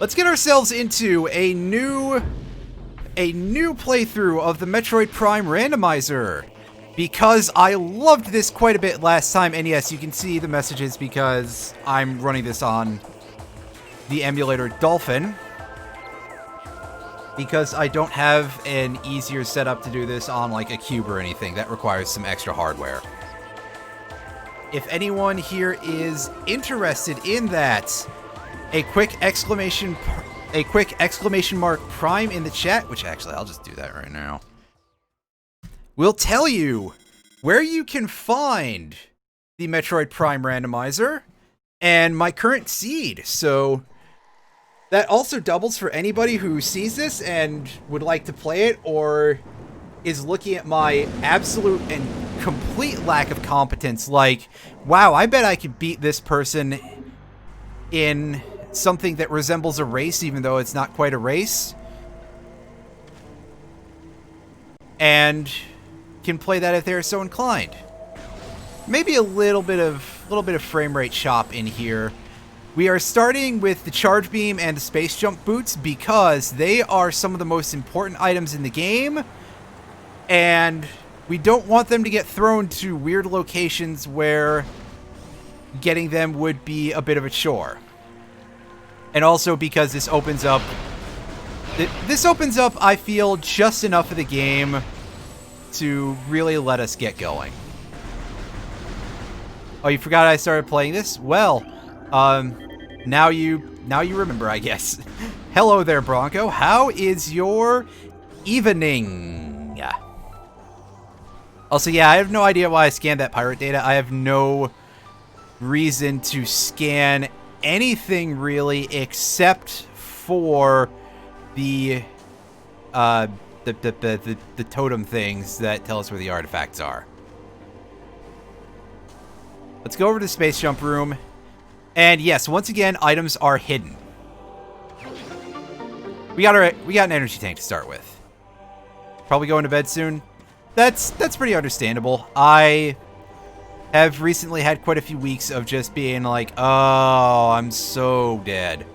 Let's get ourselves into a new playthrough of the Metroid Prime Randomizer, because I loved this quite a bit last time, and yes, you can see the messages because I'm running this on the emulator Dolphin, because I don't have an easier setup to do this on like a cube or anything. That requires some extra hardware. If anyone here is interested in that, a quick exclamation mark Prime in the chat, which actually I'll just do that right now, will tell you where you can find the Metroid Prime Randomizer and my current seed. So that also doubles for anybody who sees this and would like to play it, or is looking at my absolute and complete lack of competence, like, wow, I bet I could beat this person in something that resembles a race, even though it's not quite a race, and can play that if they're so inclined. Maybe a little bit of frame rate chop in here. We are starting with the charge beam and the space jump boots because they are some of the most important items in the game, and we don't want them to get thrown to weird locations where getting them would be a bit of a chore. And also because this opens up, I feel, just enough of the game to really let us get going. Oh, you forgot I started playing this? Well, now you remember, I guess. Hello there, Bronco. How is your evening? Also, yeah, I have no idea why I scanned that pirate data. I have no reason to scan anything really except for the totem things that tell us where the artifacts are. Let's go over to the space jump room. And yes, once again, items are hidden. We got an energy tank to start with. Probably going to bed soon. That's pretty understandable. I have recently had quite a few weeks of just being like, oh, I'm so dead.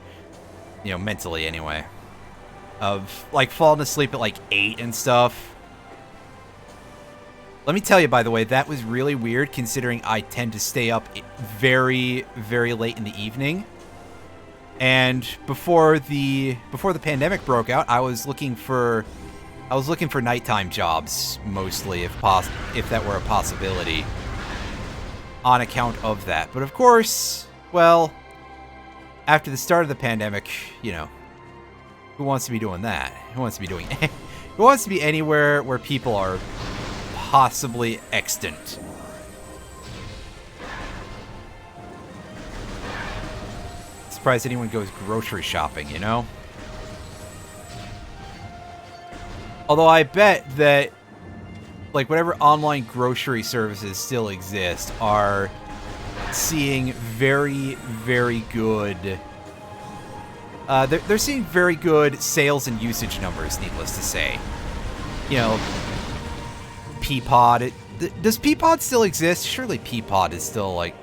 You know, mentally anyway. Of, like, falling asleep at, like, 8 and stuff. Let me tell you, by the way, that was really weird, considering I tend to stay up very, very late in the evening. And before the pandemic broke out, I was looking for nighttime jobs, mostly, if that were a possibility, on account of that. But of course, well, after the start of the pandemic, you know, who wants to be doing that? Who wants to be doing who wants to be anywhere where people are possibly extant? Surprised anyone goes grocery shopping, you know? Although I bet that, like, whatever online grocery services still exist are seeing very, very good... they're seeing very good sales and usage numbers, needless to say. You know, Peapod... does Peapod still exist? Surely Peapod is still, like...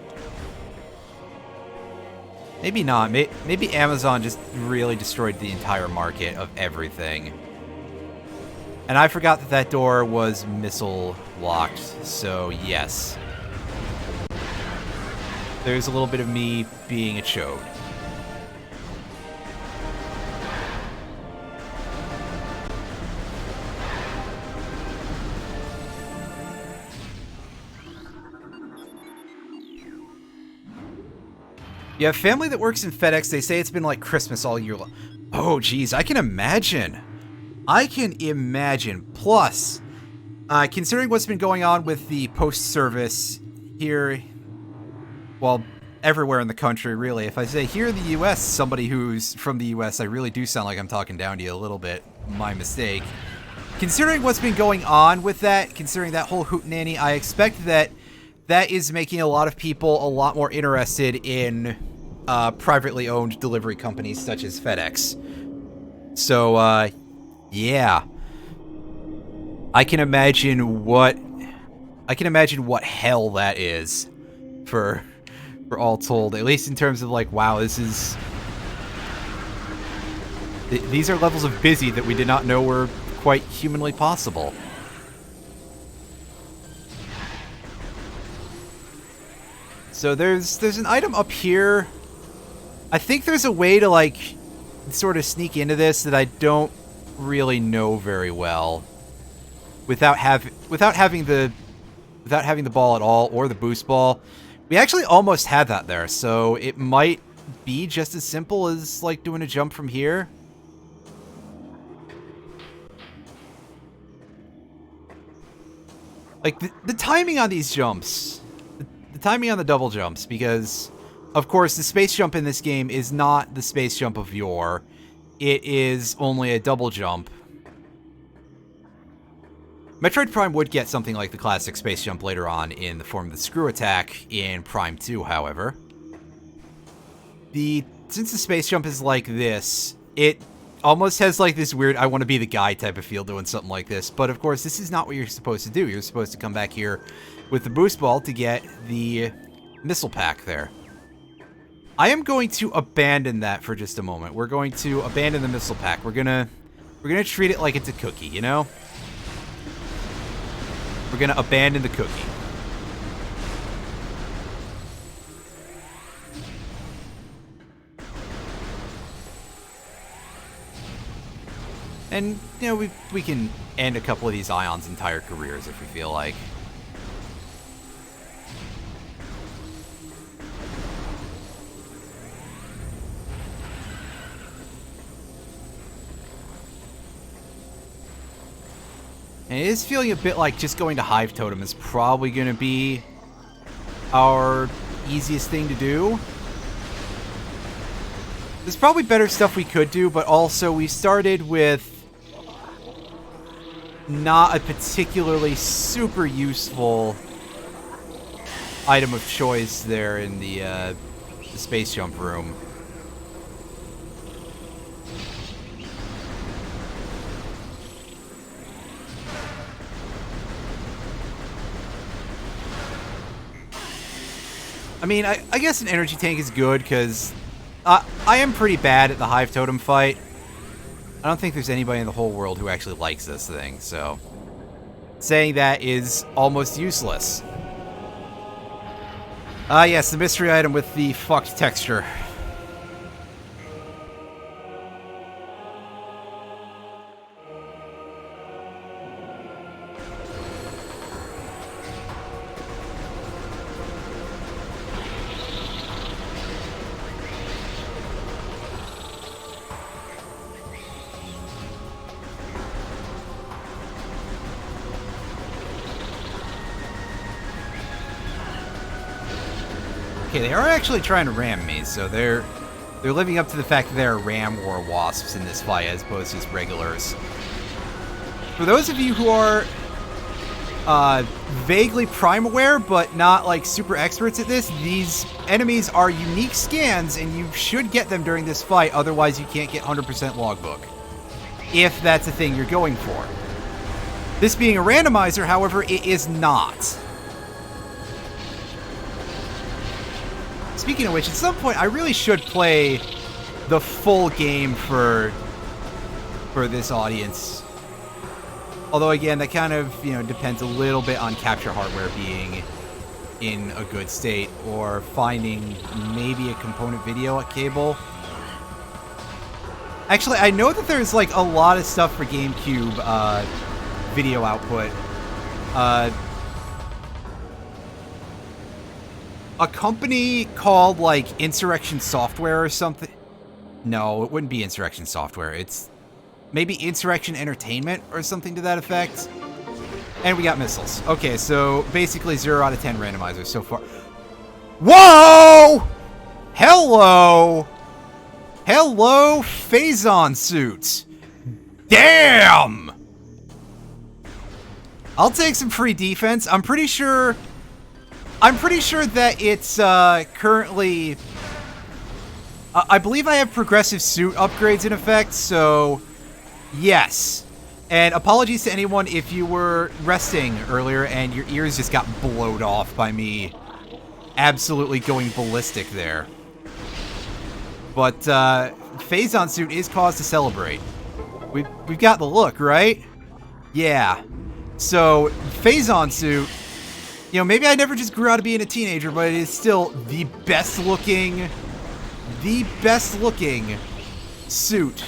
Maybe not. Maybe Amazon just really destroyed the entire market of everything. And I forgot that that door was missile locked, so yes. There's a little bit of me being a chode. You have family that works in FedEx. They say it's been like Christmas all year long. Oh, geez, I can imagine. I can imagine. Plus, considering what's been going on with the post service here, well, everywhere in the country, really. If I say here in the U.S., somebody who's from the U.S., I really do sound like I'm talking down to you a little bit. My mistake. Considering what's been going on with that, considering that whole hootenanny, I expect that that is making a lot of people a lot more interested in privately owned delivery companies such as FedEx. So, yeah. I can imagine what hell that is for all told, at least in terms of like, wow, this is These are levels of busy that we did not know were quite humanly possible. So there's an item up here. I think there's a way to, like, sort of sneak into this that I don't really know very well. Without having the ball at all, or the boost ball. We actually almost had that there, so it might be just as simple as, like, doing a jump from here. Like, the timing on these jumps, the timing on the double jumps, because, of course, the space jump in this game is not the space jump of yore. It is only a double jump. Metroid Prime would get something like the classic space jump later on in the form of the screw attack in Prime 2, however. Since the space jump is like this, it almost has like this weird I want to be the guy type of feel doing something like this. But of course, this is not what you're supposed to do. You're supposed to come back here with the boost ball to get the missile pack there. I am going to abandon that for just a moment. We're going to abandon the missile pack. We're gonna treat it like it's a cookie, you know? We're gonna abandon the cookie. And, you know, we can end a couple of these Ions' entire careers if we feel like. And it is feeling a bit like just going to Hive Totem is probably going to be our easiest thing to do. There's probably better stuff we could do, but also we started with not a particularly super useful item of choice there in the space jump room. I mean, I guess an energy tank is good, because I am pretty bad at the Hive Totem fight. I don't think there's anybody in the whole world who actually likes this thing, so saying that is almost useless. Ah, yes, the mystery item with the fucked texture. Okay, they are actually trying to ram me, so they're living up to the fact that there are ram war wasps in this fight as opposed to just regulars. For those of you who are vaguely Prime aware, but not like super experts at this, these enemies are unique scans, and you should get them during this fight, otherwise you can't get 100% logbook. If that's a thing you're going for. This being a randomizer, however, it is not. Speaking of which, at some point, I really should play the full game for this audience. Although, again, that kind of, you know, depends a little bit on capture hardware being in a good state, or finding maybe a component video cable. Actually, I know that there's, like, a lot of stuff for GameCube video output. A company called, like, Insurrection Software or something. No, it wouldn't be Insurrection Software. It's maybe Insurrection Entertainment or something to that effect. And we got missiles. Okay, so basically 0 out of 10 randomizers so far. Whoa! Hello! Hello, Phazon suit. Damn! I'll take some free defense. I'm pretty sure that it's currently... I believe I have progressive suit upgrades in effect, so yes. And apologies to anyone if you were resting earlier and your ears just got blowed off by me absolutely going ballistic there. But Phazon suit is cause to celebrate. We've got the look, right? Yeah. So Phazon suit, you know, maybe I never just grew out of being a teenager, but it is still the best looking suit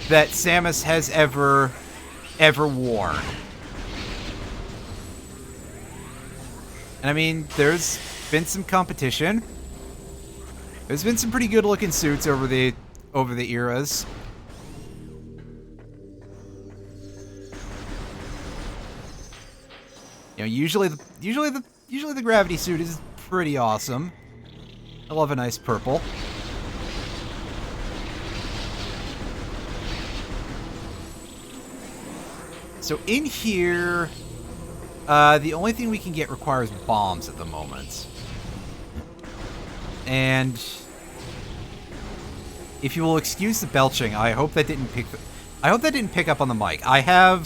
that Samus has ever worn. And I mean, there's been some competition. There's been some pretty good looking suits over the eras. You know, usually the gravity suit is pretty awesome. I love a nice purple. So in here, the only thing we can get requires bombs at the moment. And if you will excuse the belching, I hope that didn't pick up on the mic. I have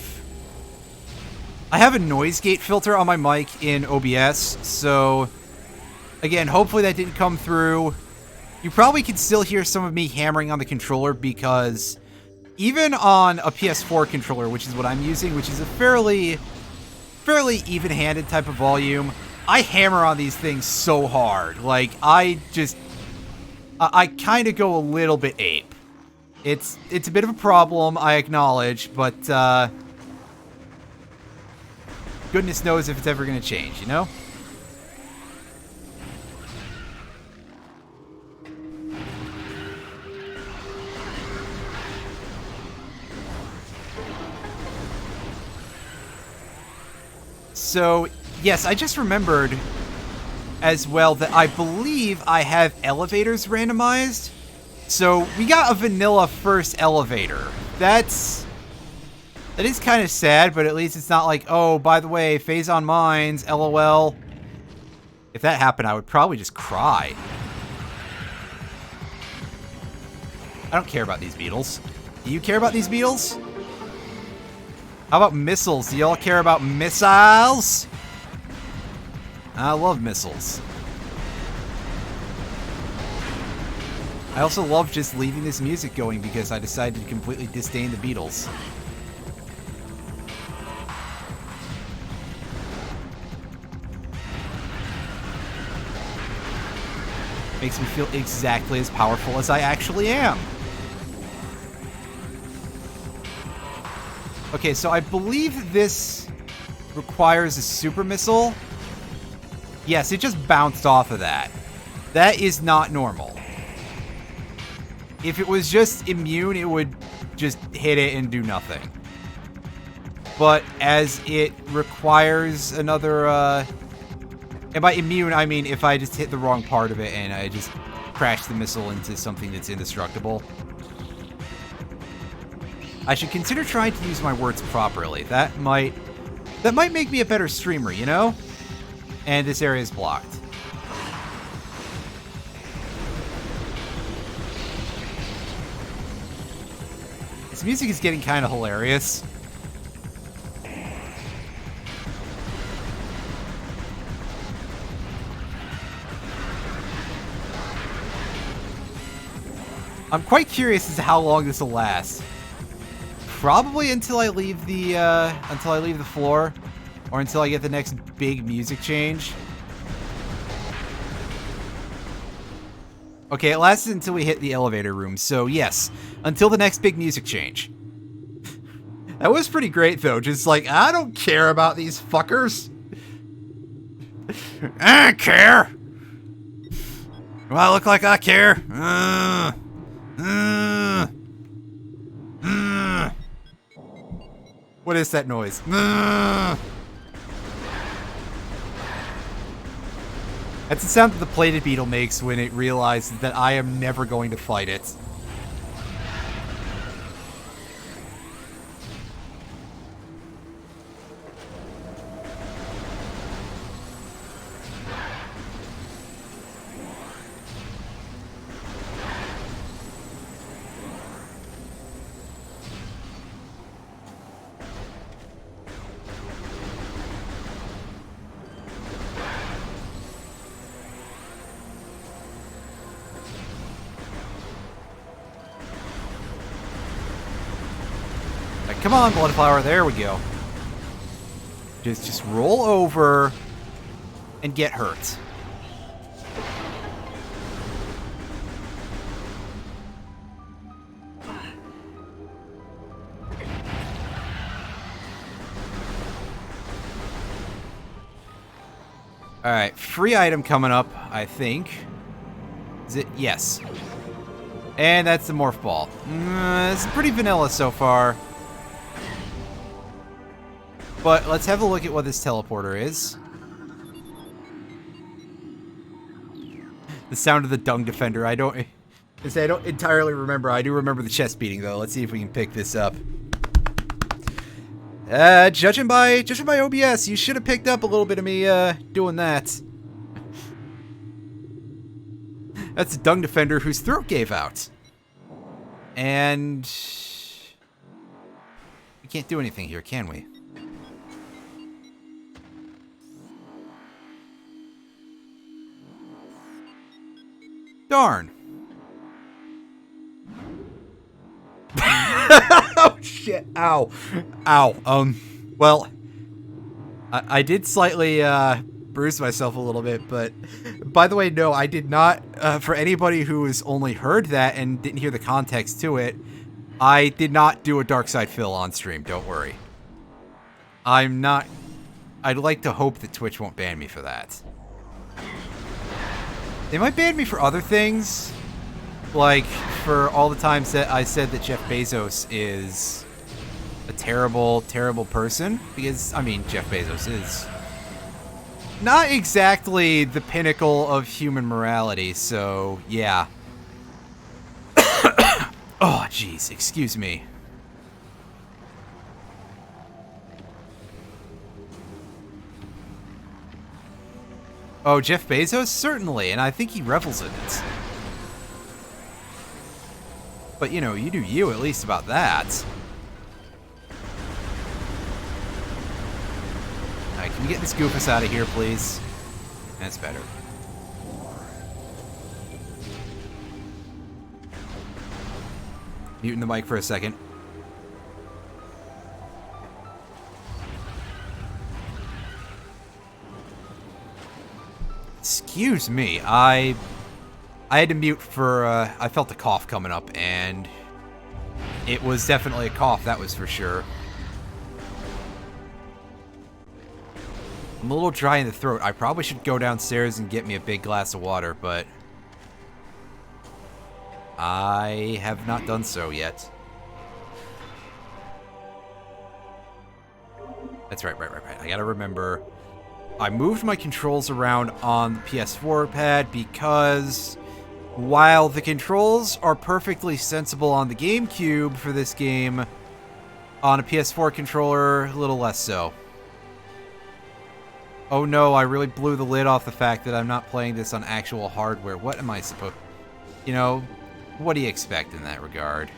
a noise gate filter on my mic in OBS, so again, hopefully that didn't come through. You probably can still hear some of me hammering on the controller because even on a PS4 controller, which is what I'm using, which is a fairly even-handed type of volume, I hammer on these things so hard. Like, I kind of go a little bit ape. It's a bit of a problem, I acknowledge, but goodness knows if it's ever going to change, you know? So, yes, I just remembered as well that I believe I have elevators randomized. So, we got a vanilla first elevator. That is kind of sad, but at least it's not like, oh, by the way, Phazon Mines, LOL. If that happened, I would probably just cry. I don't care about these beetles. Do you care about these beetles? How about missiles? Do y'all care about missiles? I love missiles. I also love just leaving this music going because I decided to completely disdain the Beatles. Makes me feel exactly as powerful as I actually am. Okay, so I believe this requires a super missile. Yes, it just bounced off of that. That is not normal. If it was just immune, it would just hit it and do nothing. But as it requires another, and by immune, I mean if I just hit the wrong part of it and I just crash the missile into something that's indestructible. I should consider trying to use my words properly. That might make me a better streamer, you know? And this area is blocked. This music is getting kind of hilarious. I'm quite curious as to how long this will last. Probably until I leave the floor, or until I get the next big music change. Okay, it lasted until we hit the elevator room, so yes, until the next big music change. That was pretty great, though. Just like, I don't care about these fuckers. I don't care. Do I look like I care? What is that noise? That's the sound that the plated beetle makes when it realizes that I am never going to fight it. Come on, Bloodflower. There we go. Just roll over and get hurt. Alright, free item coming up, I think. Is it? Yes. And that's the Morph Ball. It's pretty vanilla so far. But let's have a look at what this teleporter is. The sound of the Dung Defender. I don't entirely remember. I do remember the chest beating, though. Let's see if we can pick this up. Judging by OBS, you should have picked up a little bit of me, doing that. That's a Dung Defender whose throat gave out. And... we can't do anything here, can we? Darn. Oh, shit. Ow. Ow. Well, I did slightly, bruise myself a little bit, but by the way, no, I did not, for anybody who has only heard that and didn't hear the context to it, I did not do a dark side fill on stream, don't worry. I'd like to hope that Twitch won't ban me for that. They might ban me for other things, like for all the times that I said that Jeff Bezos is a terrible, terrible person, because, I mean, Jeff Bezos is not exactly the pinnacle of human morality, so, yeah. Oh, jeez, excuse me. Oh, Jeff Bezos? Certainly, and I think he revels in it. But, you know, you do you, at least about that. Alright, can we get this goofus out of here, please? That's better. Muting the mic for a second. Excuse me, I had to mute for, I felt a cough coming up, and it was definitely a cough, that was for sure. I'm a little dry in the throat. I probably should go downstairs and get me a big glass of water, but I have not done so yet. That's right. I gotta remember. I moved my controls around on the PS4 pad because while the controls are perfectly sensible on the GameCube for this game, on a PS4 controller, a little less so. Oh no, I really blew the lid off the fact that I'm not playing this on actual hardware. What am I supposed... You know, what do you expect in that regard?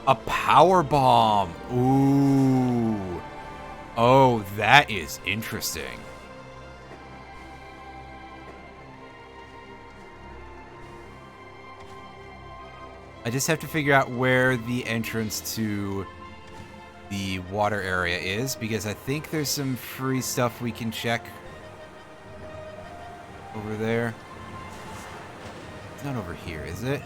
A power bomb! Ooh. Oh, that is interesting. I just have to figure out where the entrance to the water area is, because I think there's some free stuff we can check over there. It's not over here, is it?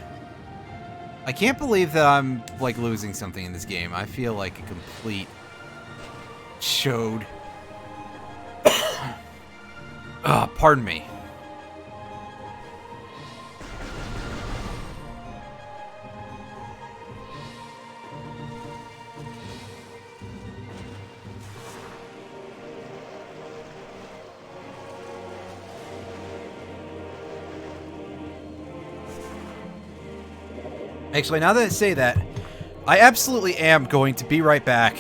I can't believe that I'm, like, losing something in this game. I feel like a complete chode. Pardon me. Actually, now that I say that, I absolutely am going to be right back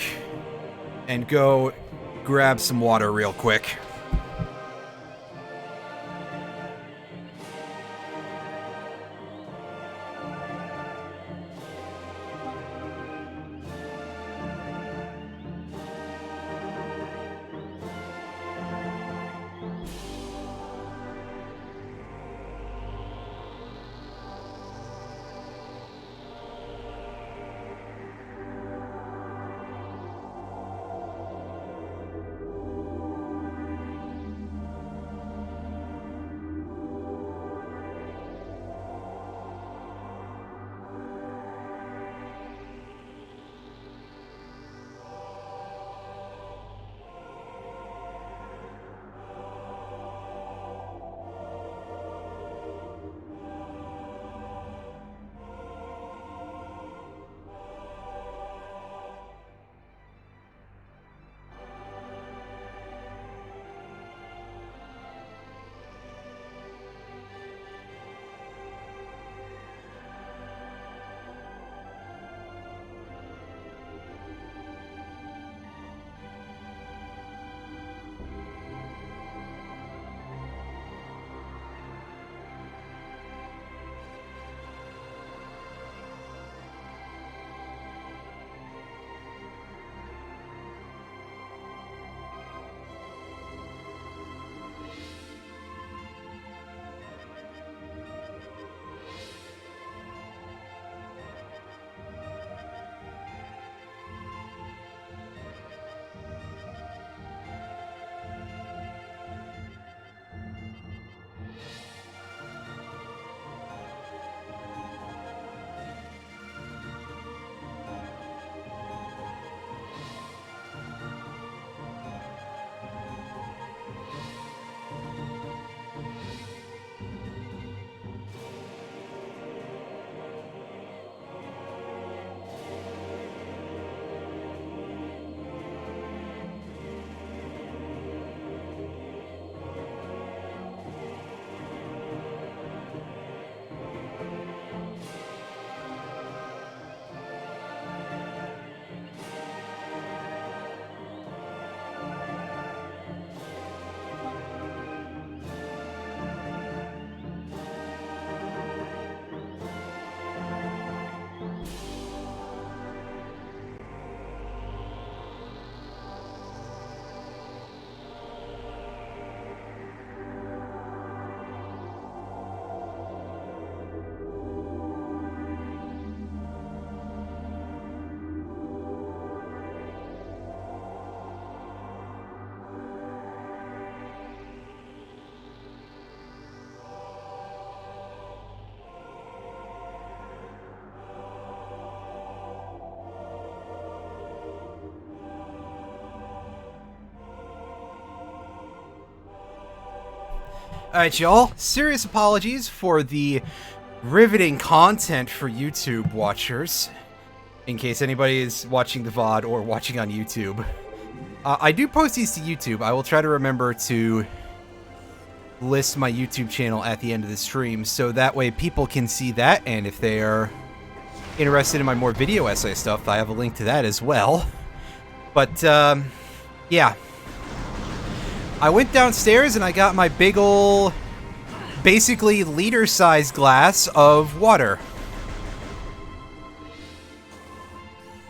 and go grab some water real quick. Alright, y'all. Serious apologies for the riveting content for YouTube watchers. In case anybody is watching the VOD or watching on YouTube. I do post these to YouTube. I will try to remember to list my YouTube channel at the end of the stream, so that way people can see that, and if they are interested in my more video essay stuff, I have a link to that as well. But, yeah. I went downstairs and I got my big ol', basically liter-sized glass of water.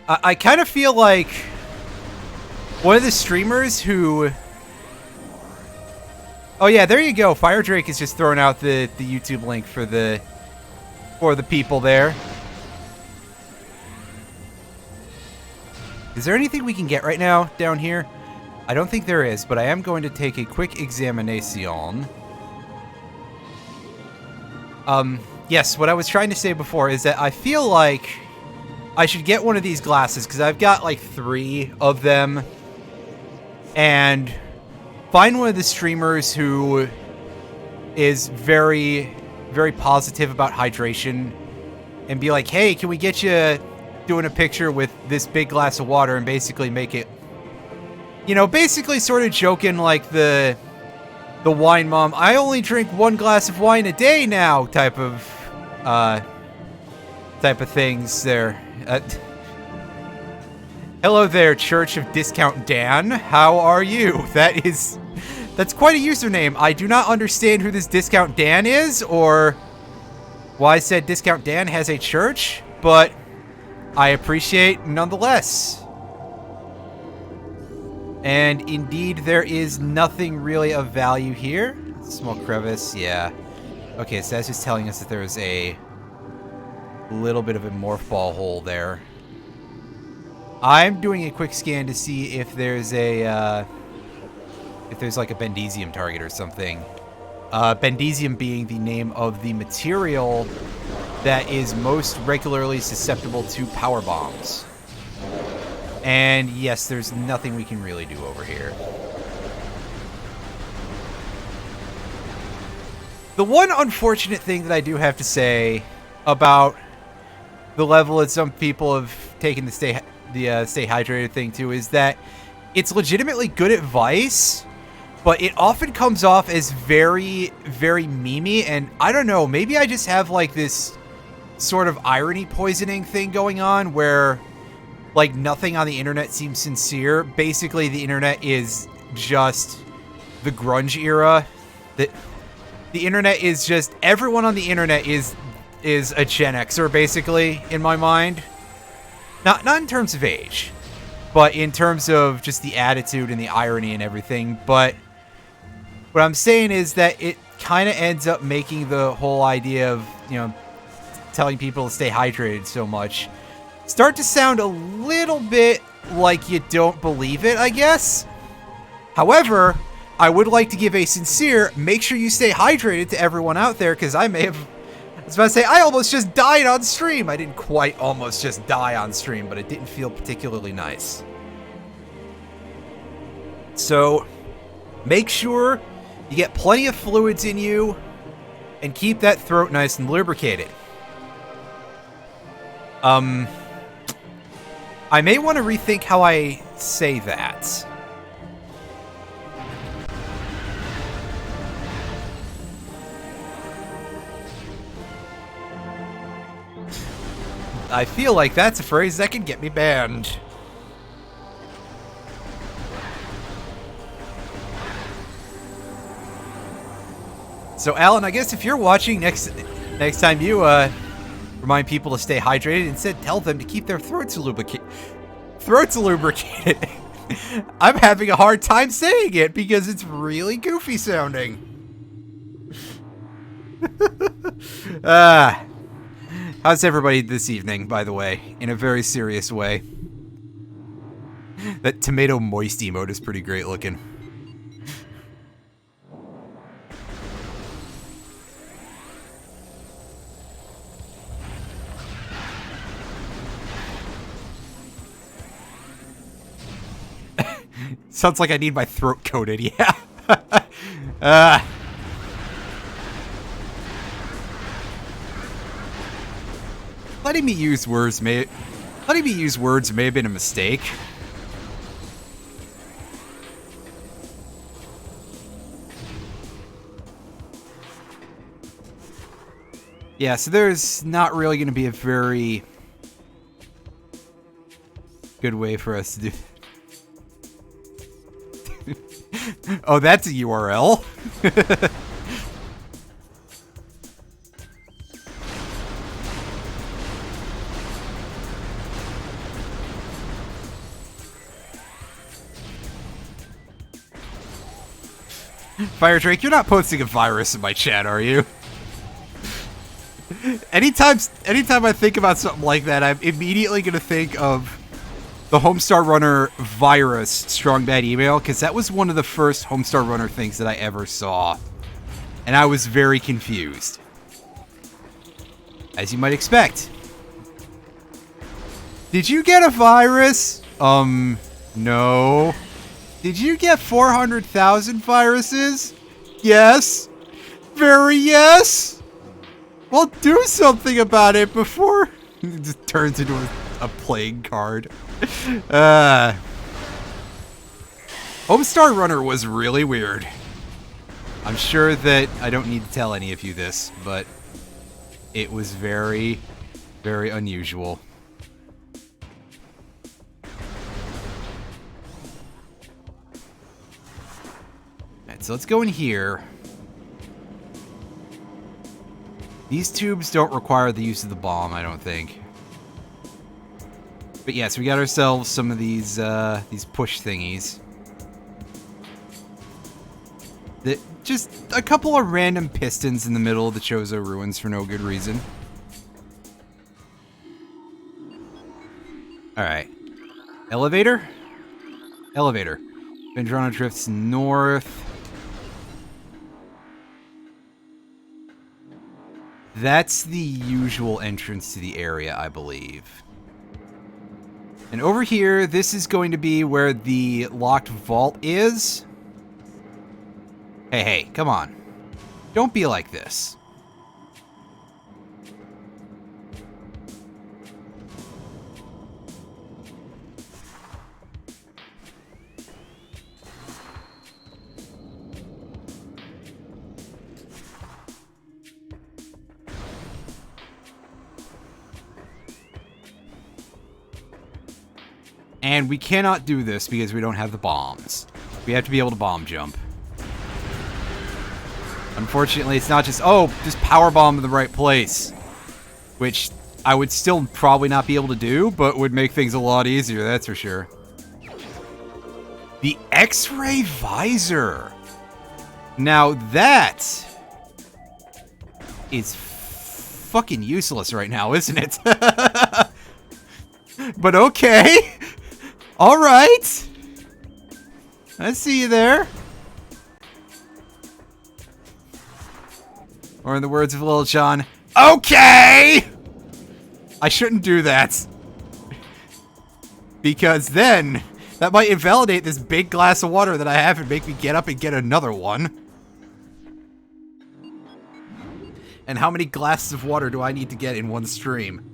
I kind of feel like one of the streamers who... Oh yeah, there you go. Fire Drake is just throwing out the YouTube link for the people there. Is there anything we can get right now down here? I don't think there is, but I am going to take a quick examination. Yes, what I was trying to say before is that I feel like I should get one of these glasses, because I've got like 3 of them, and find one of the streamers who is very, very positive about hydration, and be like, hey, can we get you doing a picture with this big glass of water, and basically make it, you know, basically sort of joking like the wine mom, I only drink 1 glass of wine a day now type of things there. Hello there, Church of Discount Dan. How are you? That's quite a username. I do not understand who this Discount Dan is, or why said Discount Dan has a church, but I appreciate nonetheless. And indeed, there is nothing really of value here. Small crevice, yeah. Okay, so that's just telling us that there's a little bit of a morph ball hole there. I'm doing a quick scan to see if there's a, if there's like a Bendesium target or something. Bendesium being the name of the material that is most regularly susceptible to power bombs. And yes, there's nothing we can really do over here. The one unfortunate thing that I do have to say about the level that some people have taken the stay hydrated thing to is that it's legitimately good advice, but it often comes off as very, very memey, and I don't know, maybe I just have like this sort of irony poisoning thing going on where like nothing on the internet seems sincere. Basically, the internet is just the grunge era. The internet is just, everyone on the internet is a Gen Xer, basically, in my mind. Not in terms of age, but in terms of just the attitude and the irony and everything. But what I'm saying is that it kind of ends up making the whole idea of, you know, telling people to stay hydrated so much start to sound a little bit like you don't believe it, I guess. However, I would like to give a sincere, make sure you stay hydrated to everyone out there, because I was about to say, I almost just died on stream. I didn't quite almost just die on stream, but it didn't feel particularly nice. So, make sure you get plenty of fluids in you, and keep that throat nice and lubricated. I may want to rethink how I say that. I feel like that's a phrase that can get me banned. So, Alan, I guess if you're watching next time you remind people to stay hydrated, instead tell them to keep their throats lubricated. I'm having a hard time saying it because it's really goofy sounding. How's everybody this evening, by the way? In a very serious way. That tomato moist emote is pretty great looking. Sounds like I need my throat coated, yeah. letting me use words may have been a mistake. Yeah, so there's not really going to be a very good way for us to do. Oh, that's a URL. Fire Drake, you're not posting a virus in my chat, are you? Anytime I think about something like that, I'm immediately going to think of the Homestar Runner virus Strong Bad Email, because that was one of the first Homestar Runner things that I ever saw. And I was very confused. As you might expect. Did you get a virus? No. Did you get 400,000 viruses? Yes. Very yes. Well, do something about it before it just turns into a playing card. Homestar Runner was really weird. I'm sure that I don't need to tell any of you this, but it was very, very unusual. Alright, so let's go in here. These tubes don't require the use of the bomb, I don't think. But yes, we got ourselves some of these push thingies. Just a couple of random pistons in the middle of the Chozo ruins for no good reason. Alright. Elevator? Elevator. Vendrano drifts north. That's the usual entrance to the area, I believe. And over here, this is going to be where the locked vault is. Hey, come on. Don't be like this. And we cannot do this because we don't have the bombs. We have to be able to bomb jump. Unfortunately, it's not just, oh, just power bomb in the right place. Which I would still probably not be able to do, but would make things a lot easier, that's for sure. The X-ray visor. Now that is fucking useless right now, isn't it? But okay. All right. I see you there. Or in the words of Lil Jon, okay! I shouldn't do that. Because then, that might invalidate this big glass of water that I have and make me get up and get another one. And how many glasses of water do I need to get in one stream?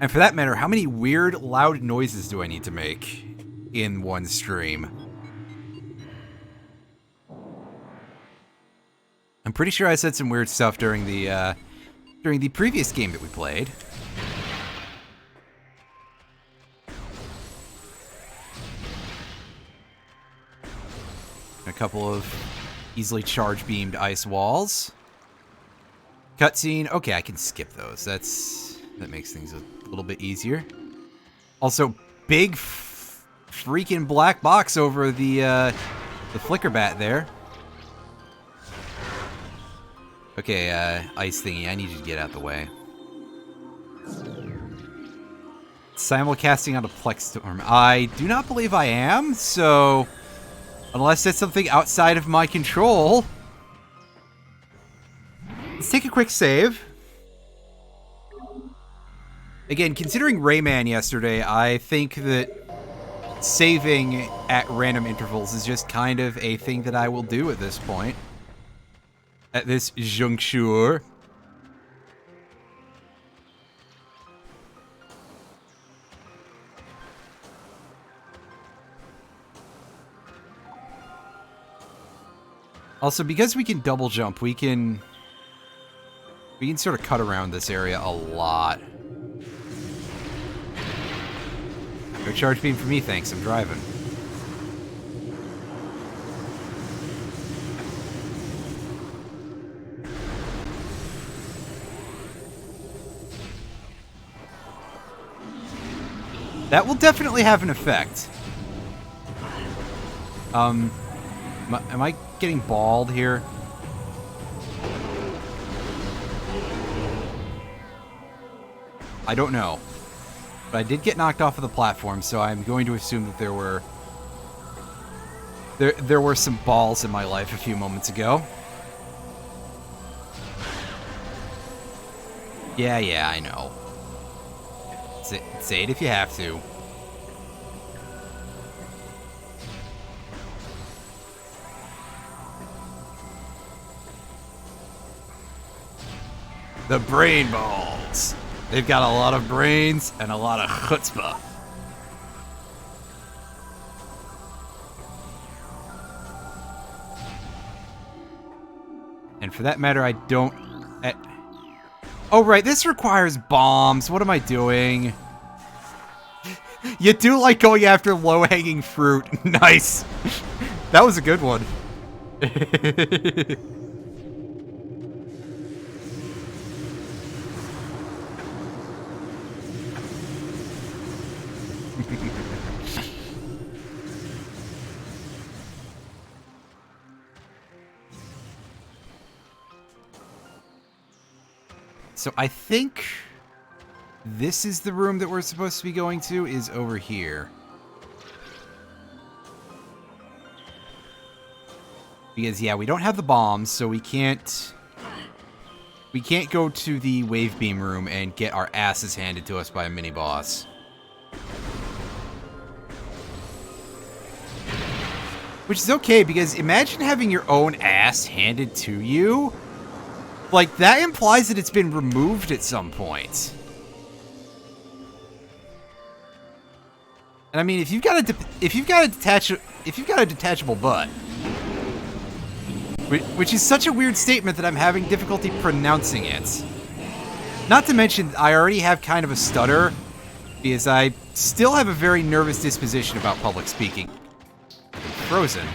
And for that matter, how many weird, loud noises do I need to make in one stream? I'm pretty sure I said some weird stuff during the previous game that we played. A couple of easily charge-beamed ice walls. Cutscene. Okay, I can skip those. That makes things a little bit easier. Also, big freaking black box over the flicker bat there. Okay, ice thingy, I need you to get out the way. Simulcasting on a Plex Storm. I do not believe I am, so unless it's something outside of my control. Let's take a quick save. Again, considering Rayman yesterday, I think that saving at random intervals is just kind of a thing that I will do at this point. at this juncture. Also, because we can double jump, we can sort of cut around this area a lot. No charge beam for me, thanks. I'm driving. That will definitely have an effect. Am I getting balled here? I don't know. But I did get knocked off of the platform, so I'm going to assume that there were some balls in my life a few moments ago. Yeah, I know. Say it if you have to. The brain balls. They've got a lot of brains and a lot of chutzpah. And for that matter, I don't... Oh, right, this requires bombs. What am I doing? You do like going after low-hanging fruit. Nice. That was a good one. So I think this is the room that we're supposed to be going to, is over here. Because, yeah, we don't have the bombs, so we can't go to the wave beam room and get our asses handed to us by a mini-boss. Which is okay, because imagine having your own ass handed to you. Like, that implies that it's been removed at some point. And I mean, if you've got a detachable butt, which is such a weird statement that I'm having difficulty pronouncing it. Not to mention, I already have kind of a stutter, because I still have a very nervous disposition about public speaking. I'm frozen.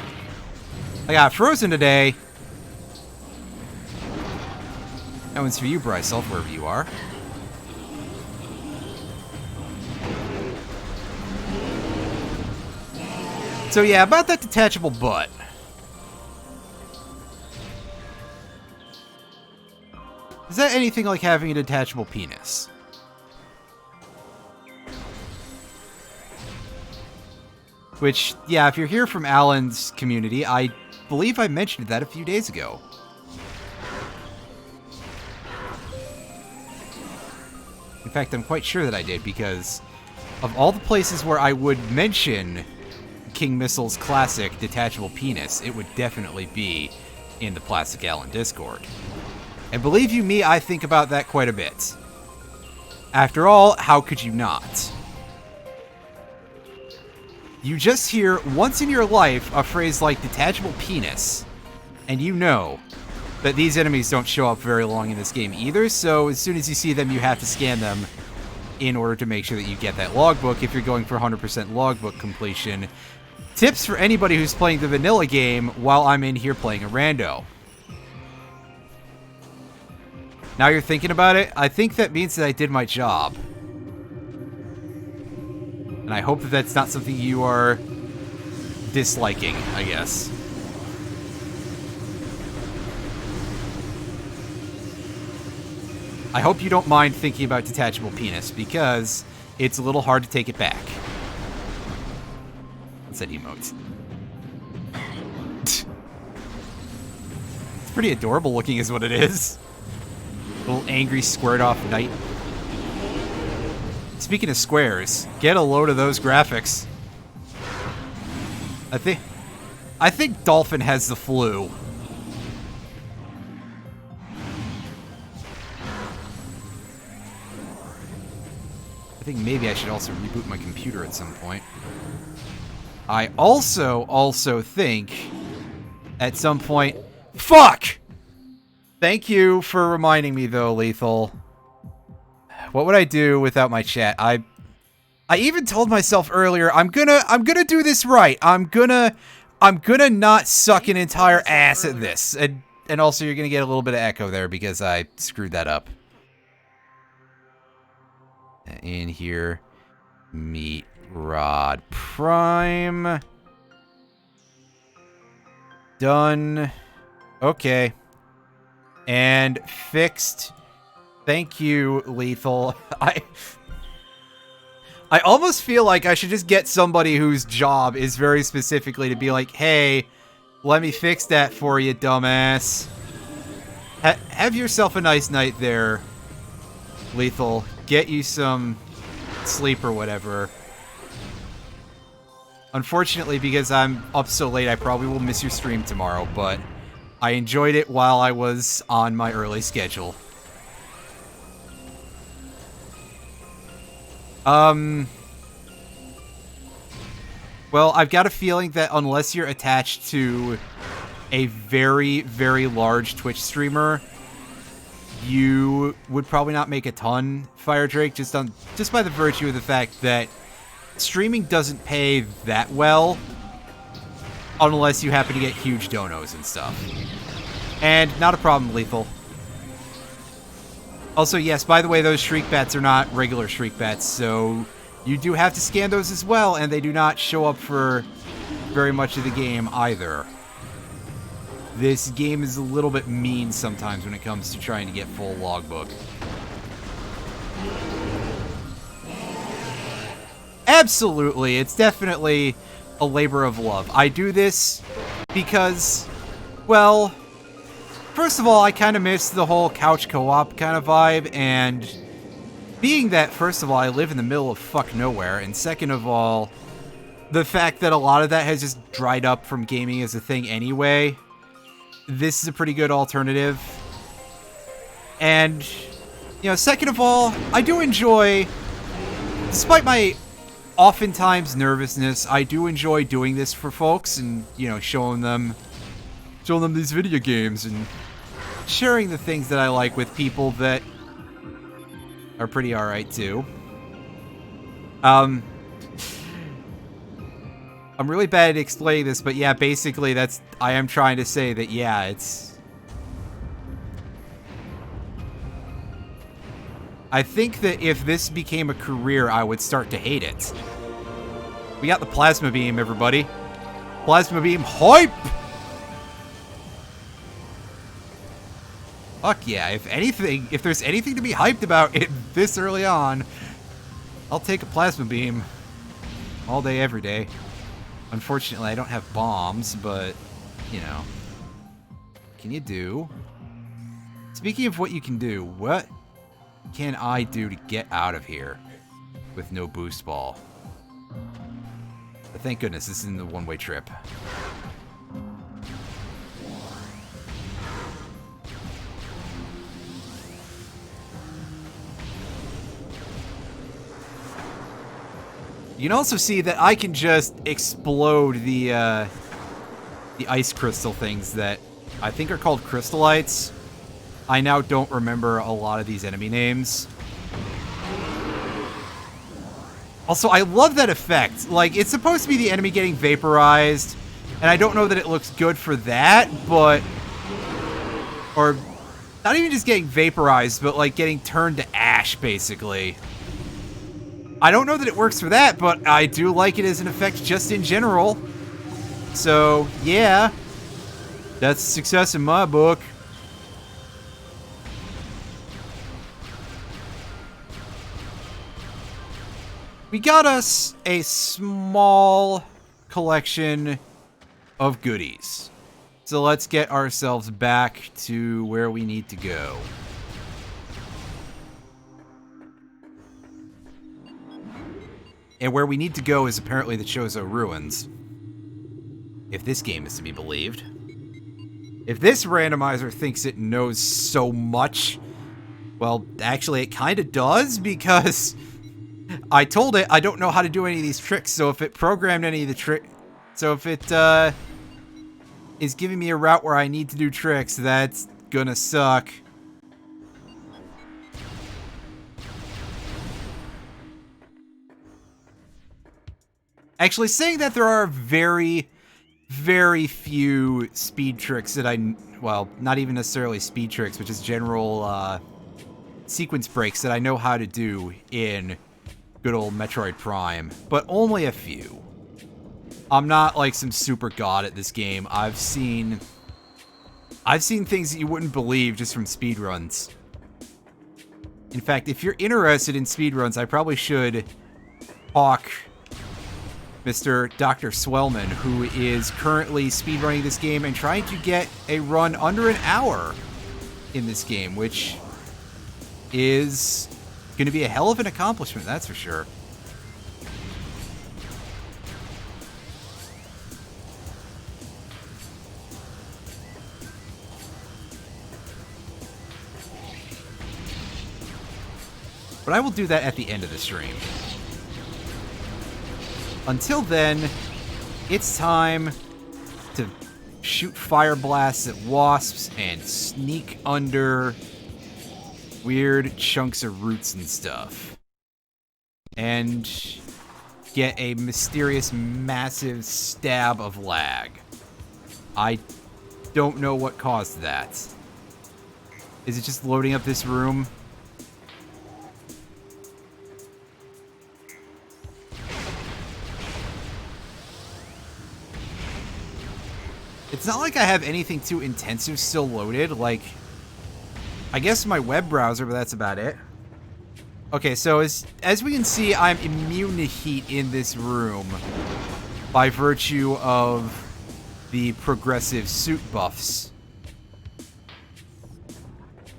I got frozen today. That one's for you, Bryce, wherever you are. So yeah, about that detachable butt. Is that anything like having a detachable penis? Which, yeah, if you're here from Alan's community, I believe I mentioned that a few days ago. In fact, I'm quite sure that I did, because of all the places where I would mention King Missile's classic detachable penis, it would definitely be in the Plastic Alan Discord. And believe you me, I think about that quite a bit. After all, how could you not? You just hear, once in your life, a phrase like detachable penis, and you know that these enemies don't show up very long in this game either, so as soon as you see them, you have to scan them in order to make sure that you get that logbook if you're going for 100% logbook completion. Tips for anybody who's playing the vanilla game while I'm in here playing a rando. Now you're thinking about it, I think that means that I did my job. And I hope that that's not something you are disliking, I guess. I hope you don't mind thinking about detachable penis, because it's a little hard to take it back. It said emotes. It's pretty adorable looking is what it is. Little angry squared off knight. Speaking of squares, get a load of those graphics. I think Dolphin has the flu. I think maybe I should also reboot my computer at some point. I also think at some point... Fuck! Thank you for reminding me, though, Lethal. What would I do without my chat? I even told myself earlier, I'm gonna do this right. I'm gonna not suck an entire ass at this. And also, you're gonna get a little bit of echo there because I screwed that up. In here, meet Rod Prime. Done. Okay. And fixed. Thank you, Lethal. I almost feel like I should just get somebody whose job is very specifically to be like, hey, let me fix that for you, dumbass. Have yourself a nice night there, Lethal. Get you some sleep or whatever. Unfortunately, because I'm up so late, I probably will miss your stream tomorrow, but I enjoyed it while I was on my early schedule. Well, I've got a feeling that unless you're attached to a very, very large Twitch streamer, you would probably not make a ton, Fire Drake, just by the virtue of the fact that streaming doesn't pay that well unless you happen to get huge donos and stuff. And not a problem, Lethal. Also, yes, by the way, those shriek bats are not regular shriek bats, so you do have to scan those as well, and they do not show up for very much of the game either. This game is a little bit mean sometimes when it comes to trying to get full logbook. Absolutely, it's definitely a labor of love. I do this because, well, first of all, I kind of miss the whole couch co-op kind of vibe, and being that, first of all, I live in the middle of fuck nowhere, and second of all, the fact that a lot of that has just dried up from gaming as a thing anyway, this is a pretty good alternative. And, you know, second of all, I do enjoy, despite my oftentimes nervousness, I do enjoy doing this for folks and, you know, showing them these video games and sharing the things that I like with people that are pretty alright too. I'm really bad at explaining this, but yeah, basically I am trying to say that, yeah, I think that if this became a career, I would start to hate it. We got the plasma beam, everybody. Plasma beam hype! Fuck yeah, if there's anything to be hyped about it this early on, I'll take a plasma beam all day, every day. Unfortunately, I don't have bombs, but, you know. What can you do? Speaking of what you can do, what can I do to get out of here with no boost ball? But thank goodness, this isn't a one-way trip. You can also see that I can just explode the ice crystal things that I think are called crystallites. I now don't remember a lot of these enemy names. Also, I love that effect. Like, it's supposed to be the enemy getting vaporized, and I don't know that it looks good for that, but... Or, not even just getting vaporized, but, like, getting turned to ash, basically. I don't know that it works for that, but I do like it as an effect just in general. So, yeah. That's a success in my book. We got us a small collection of goodies. So let's get ourselves back to where we need to go. And where we need to go is apparently the Chozo Ruins. If this game is to be believed. If this randomizer thinks it knows so much, well, actually it kind of does, because I told it I don't know how to do any of these tricks, so if it programmed any of the trick... So if it, is giving me a route where I need to do tricks, that's gonna suck. Actually, saying that, there are very, very few speed tricks that well, not even necessarily speed tricks, but just general, sequence breaks that I know how to do in good old Metroid Prime, but only a few. I'm not like some super god at this game. I've seen things that you wouldn't believe just from speedruns. In fact, if you're interested in speedruns, I probably should talk Mr. Dr. Swellman, who is currently speedrunning this game and trying to get a run under an hour in this game, which is going to be a hell of an accomplishment, that's for sure. But I will do that at the end of the stream. Until then, it's time to shoot fire blasts at wasps and sneak under weird chunks of roots and stuff. And get a mysterious, massive stab of lag. I don't know what caused that. Is it just loading up this room? It's not like I have anything too intensive still loaded, like, I guess my web browser, but that's about it. Okay, so as we can see, I'm immune to heat in this room by virtue of the progressive suit buffs.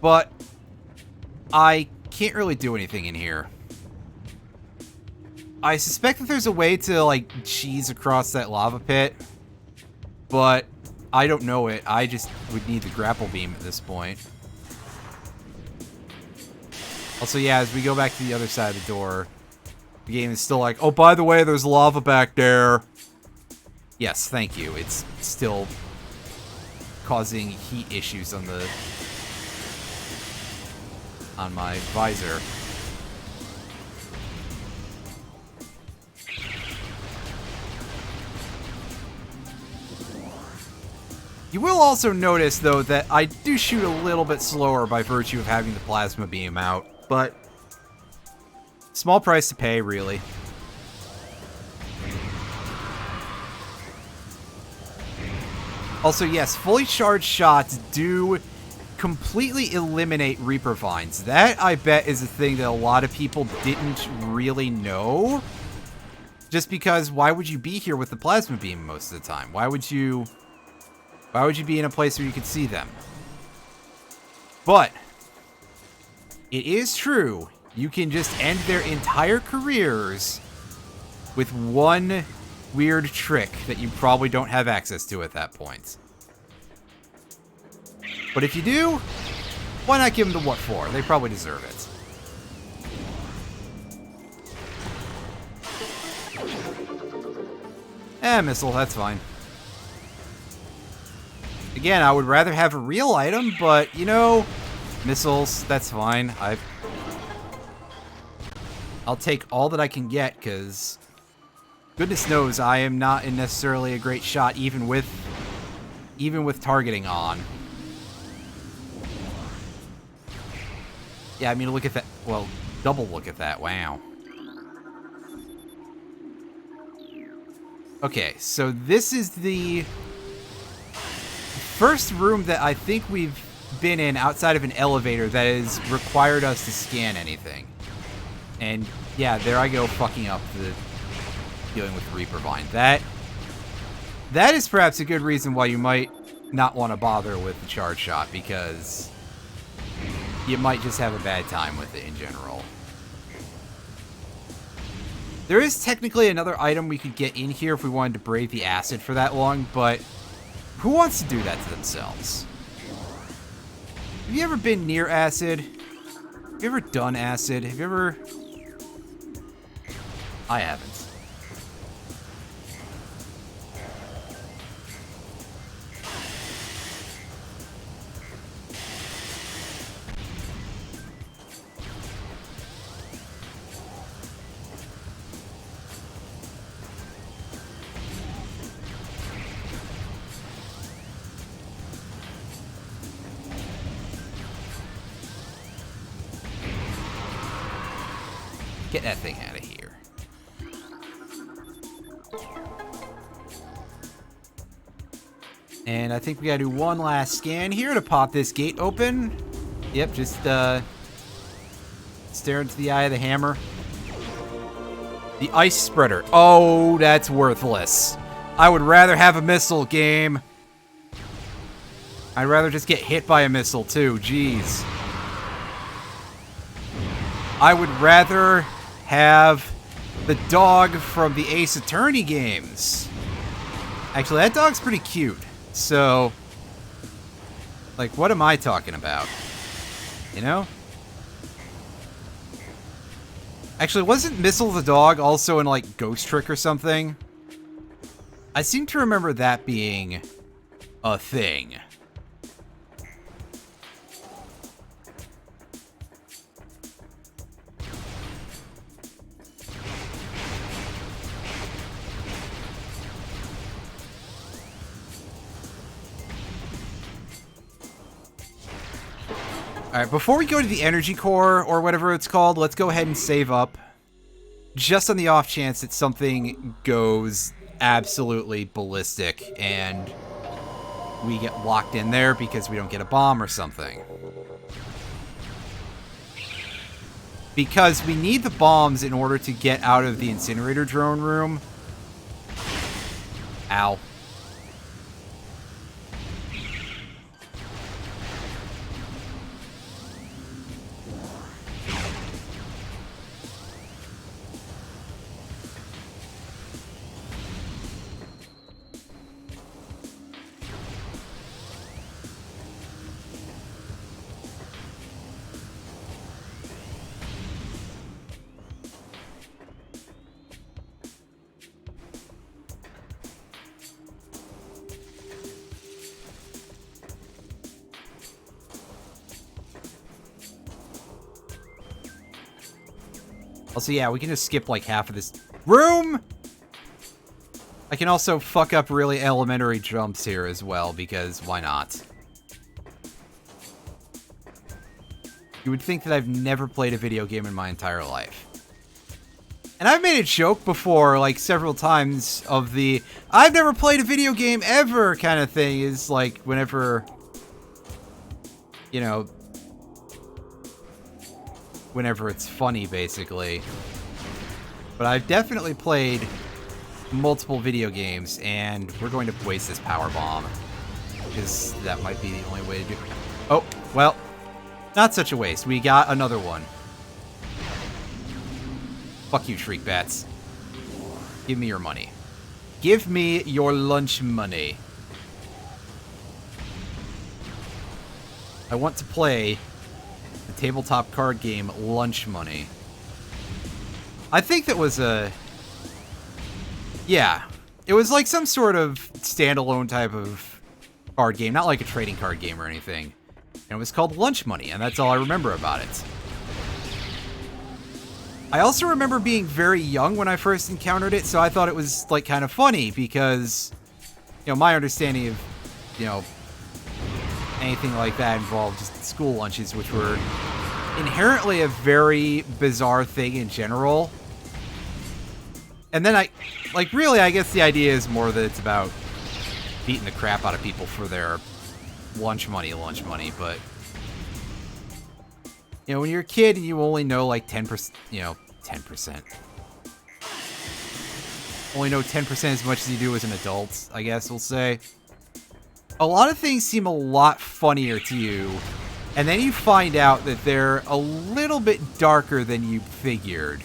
But I can't really do anything in here. I suspect that there's a way to, like, cheese across that lava pit, but I don't know it. I just would need the grapple beam at this point. Also, yeah, as we go back to the other side of the door, the game is still like, oh, by the way, there's lava back there. Yes, thank you. It's still causing heat issues on my visor. You will also notice, though, that I do shoot a little bit slower by virtue of having the plasma beam out, but small price to pay, really. Also, yes, fully charged shots do completely eliminate Reaper Vines. That, I bet, is a thing that a lot of people didn't really know. Just because, why would you be here with the plasma beam most of the time? Why would you be in a place where you could see them? But it is true, you can just end their entire careers with one weird trick that you probably don't have access to at that point. But if you do, why not give them the what for? They probably deserve it. Missile, that's fine. Again, I would rather have a real item, but, you know, missiles, that's fine. I'll take all that I can get, because goodness knows I am not necessarily a great shot, even with targeting on. Yeah, I mean, look at that. Well, double look at that. Wow. Okay, so this is the first room that I think we've been in outside of an elevator that has required us to scan anything. And yeah, there I go, fucking up the dealing with Reaper Vine. That is perhaps a good reason why you might not want to bother with the charge shot, because you might just have a bad time with it in general. There is technically another item we could get in here if we wanted to brave the acid for that long, but who wants to do that to themselves? Have you ever been near acid? Have you ever done acid? Have you ever I haven't. Get that thing out of here. And I think we gotta do one last scan here to pop this gate open. Yep, just stare into the eye of the hammer. The ice spreader. Oh, that's worthless. I would rather have a missile, game. I'd rather just get hit by a missile too, jeez. I would rather have the dog from the Ace Attorney games. Actually, that dog's pretty cute. So, like, what am I talking about? You know? Actually, wasn't Missile the dog also in, like, Ghost Trick or something? I seem to remember that being a thing. Alright, before we go to the energy core, or whatever it's called, let's go ahead and save up. Just on the off chance that something goes absolutely ballistic and we get locked in there because we don't get a bomb or something. Because we need the bombs in order to get out of the incinerator drone room. Ow. Also, yeah, we can just skip like half of this room. I can also fuck up really elementary jumps here as well, because why not? You would think that I've never played a video game in my entire life. And I've made a joke before, like several times, of the I've never played a video game ever kind of thing, is like whenever, you know, whenever it's funny, basically. But I've definitely played multiple video games, and we're going to waste this power bomb, because that might be the only way to do it. Oh, well, not such a waste. We got another one. Fuck you, Shriek Bats. Give me your money. Give me your lunch money. I want to play the tabletop card game Lunch Money. I think that was a... Yeah. It was like some sort of standalone type of card game. Not like a trading card game or anything. And it was called Lunch Money, and that's all I remember about it. I also remember being very young when I first encountered it, so I thought it was, like, kind of funny, because, you know, my understanding of, you know, anything like that involved just school lunches, which were inherently a very bizarre thing in general. And then really, I guess the idea is more that it's about beating the crap out of people for their lunch money, but, you know, when you're a kid and you only know, like, 10%, you know, 10%. Only know 10% as much as you do as an adult, I guess we'll say. A lot of things seem a lot funnier to you, and then you find out that they're a little bit darker than you figured.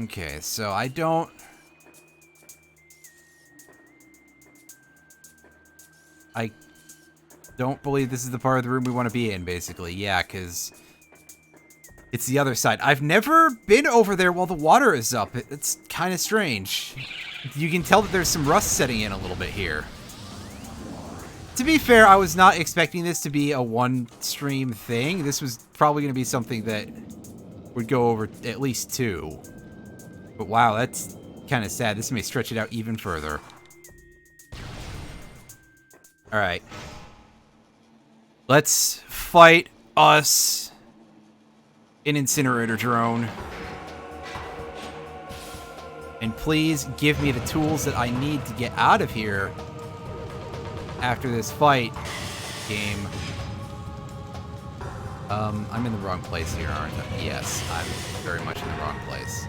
Okay, so I don't... Don't believe this is the part of the room we want to be in, basically. Yeah, because it's the other side. I've never been over there while the water is up. It's kind of strange. You can tell that there's some rust setting in a little bit here. To be fair, I was not expecting this to be a one-stream thing. This was probably going to be something that would go over at least 2. But wow, that's kind of sad. This may stretch it out even further. Alright. Let's fight us an incinerator drone. And please give me the tools that I need to get out of here after this fight, game. I'm in the wrong place here, aren't I? Yes, I'm very much in the wrong place.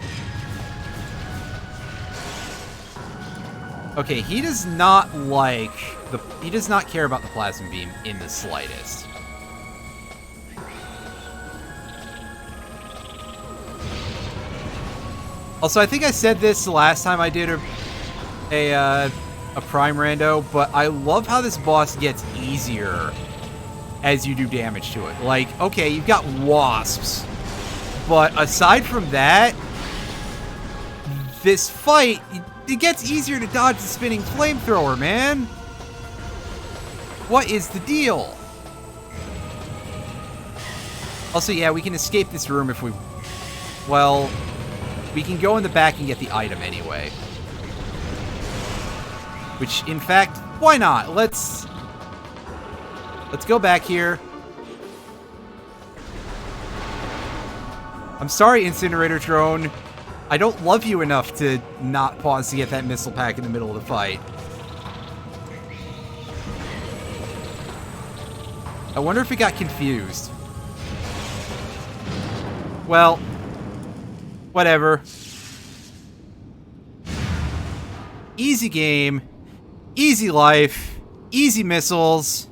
Okay, he does not he does not care about the plasma beam in the slightest. Also, I think I said this the last time I did a Prime Rando, but I love how this boss gets easier as you do damage to it. Like, okay, you've got wasps, but aside from that, this fight, it gets easier to dodge the spinning flamethrower, man. What is the deal? Also, yeah, we can escape this room if we... Well, we can go in the back and get the item anyway. Which, in fact, why not? Let's go back here. I'm sorry, Incinerator Drone. I don't love you enough to not pause to get that missile pack in the middle of the fight. I wonder if it got confused. Well, whatever. Easy game. Easy life. Easy missiles.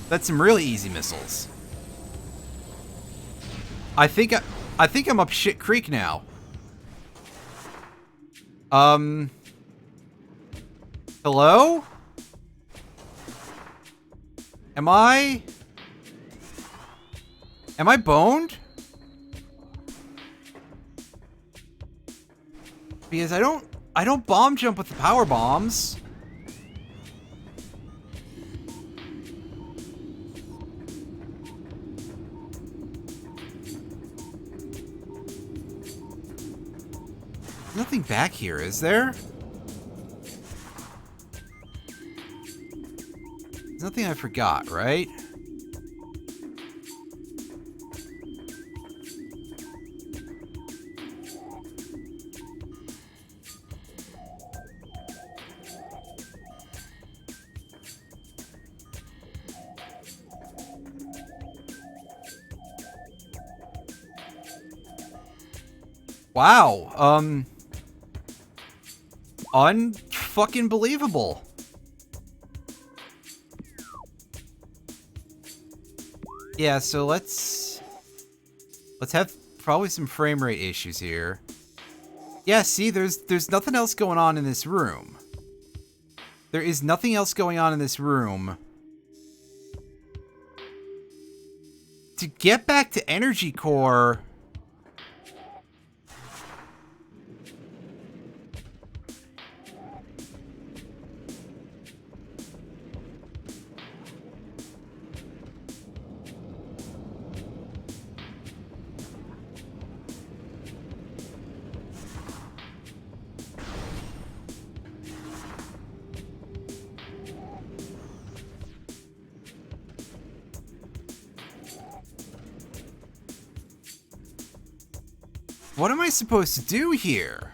That's some really easy missiles. I think I'm up shit creek now. Hello? Am I boned? Because I don't bomb jump with the power bombs. Nothing back here, is there? There's nothing I forgot, right? Wow, unfucking believable. Yeah, so let's have probably some frame rate issues here. Yeah, see, there's nothing else going on in this room. There is nothing else going on in this room. To get back to Energy Core... What am I supposed to do here?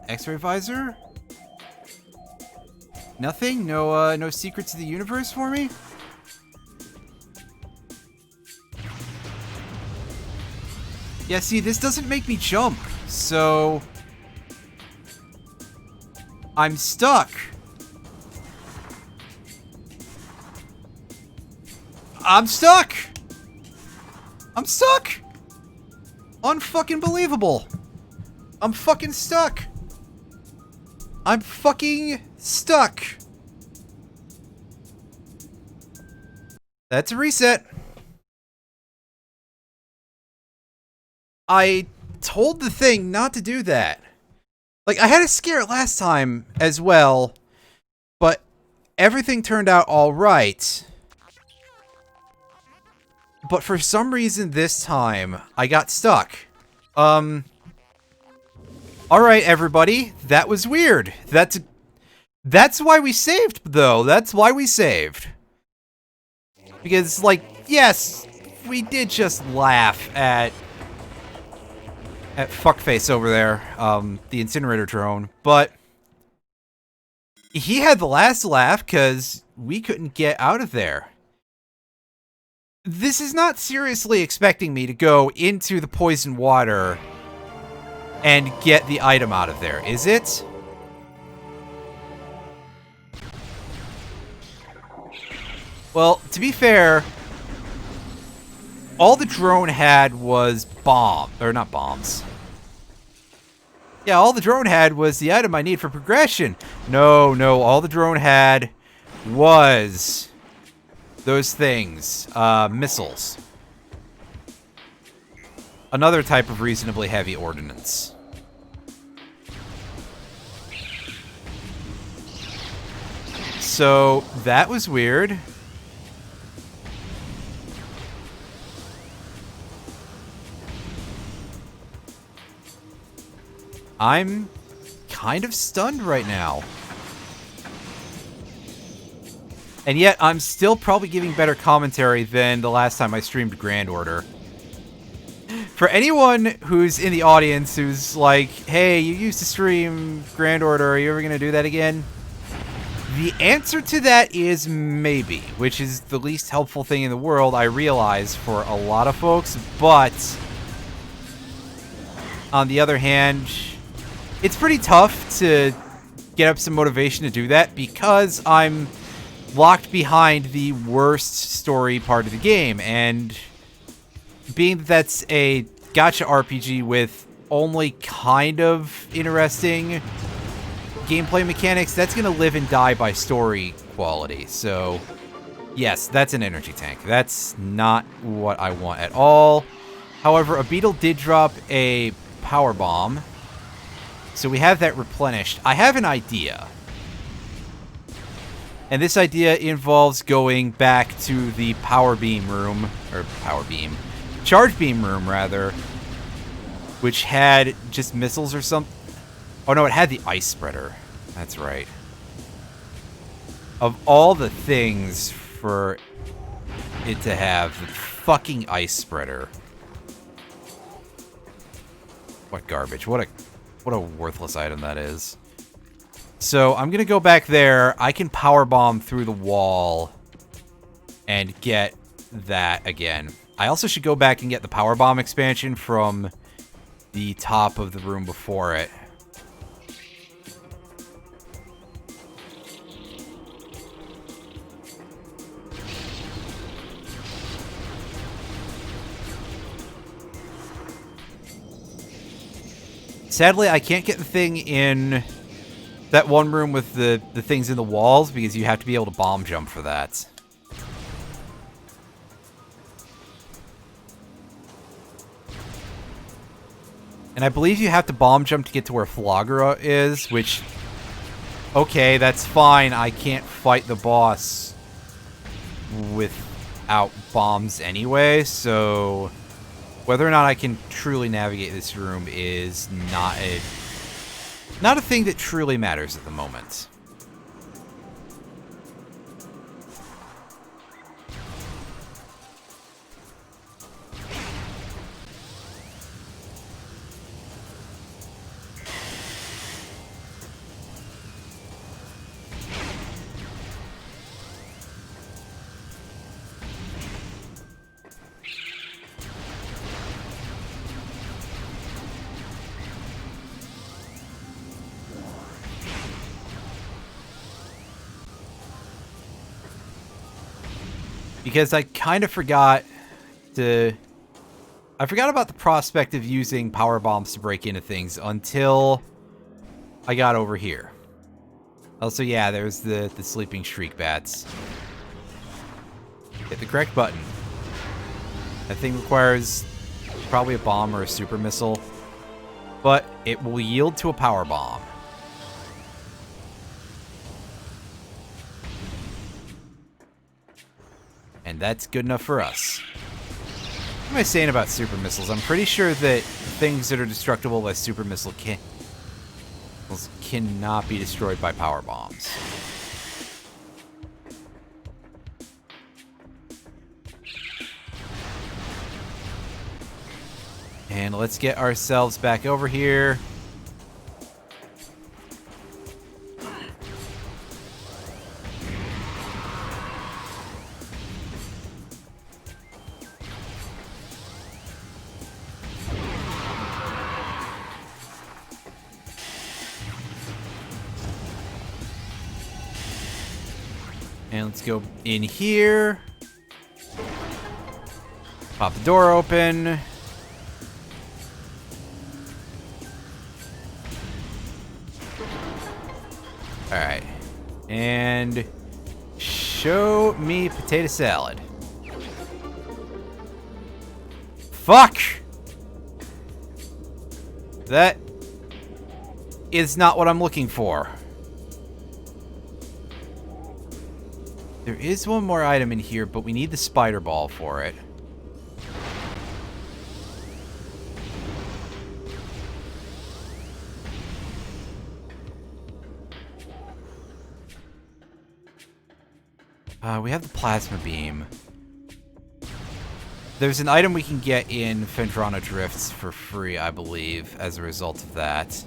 X-ray visor? Nothing? No, no secrets of the universe for me? Yeah, see, this doesn't make me jump, so... I'm stuck. I'm stuck! I'm stuck! Unfucking believable. I'm fucking stuck. I'm fucking stuck. That's a reset. I told the thing not to do that. Like, I had a scare last time as well, but everything turned out alright. But for some reason this time, I got stuck. Alright, everybody. That was weird. That's why we saved, though. That's why we saved. Because, like, yes, we did just laugh at fuckface over there, the incinerator drone, but he had the last laugh because we couldn't get out of there. This is not seriously expecting me to go into the poison water and get the item out of there, is it? Well, to be fair, all the drone had was not bombs. Yeah, all the drone had was the item I need for progression. No, all the drone had was those things. Missiles. Another type of reasonably heavy ordnance. So, that was weird. I'm kind of stunned right now. And yet, I'm still probably giving better commentary than the last time I streamed Grand Order. For anyone who's in the audience who's like, hey, you used to stream Grand Order, are you ever going to do that again? The answer to that is maybe, which is the least helpful thing in the world, I realize, for a lot of folks, but on the other hand, it's pretty tough to get up some motivation to do that because I'm locked behind the worst story part of the game, and being that that's a gacha RPG with only kind of interesting gameplay mechanics, that's going to live and die by story quality. So, yes, that's an energy tank. That's not what I want at all. However, a beetle did drop a power bomb, so we have that replenished. I have an idea. And this idea involves going back to the charge beam room, rather, which had just missiles or something. Oh no, it had the ice spreader. That's right. Of all the things for it to have, the fucking ice spreader. What garbage. What a worthless item that is. So, I'm gonna go back there. I can powerbomb through the wall and get that again. I also should go back and get the powerbomb expansion from the top of the room before it. Sadly, I can't get the thing in that one room with the things in the walls because you have to be able to bomb jump for that. And I believe you have to bomb jump to get to where Flagra is, which, okay, that's fine. I can't fight the boss without bombs anyway, so whether or not I can truly navigate this room is not a thing that truly matters at the moment. Because I kind of forgot to I forgot about the prospect of using power bombs to break into things until I got over here. Also, yeah, there's the sleeping shriek bats. Hit the correct button. That thing requires probably a bomb or a super missile, but it will yield to a power bomb. And that's good enough for us. What am I saying about super missiles? I'm pretty sure that things that are destructible by super missiles cannot be destroyed by power bombs. And let's get ourselves back over here. And let's go in here. Pop the door open. Alright. And show me potato salad. Fuck! That is not what I'm looking for. There is one more item in here, but we need the spider ball for it. We have the plasma beam. There's an item we can get in Phendrana Drifts for free, I believe, as a result of that.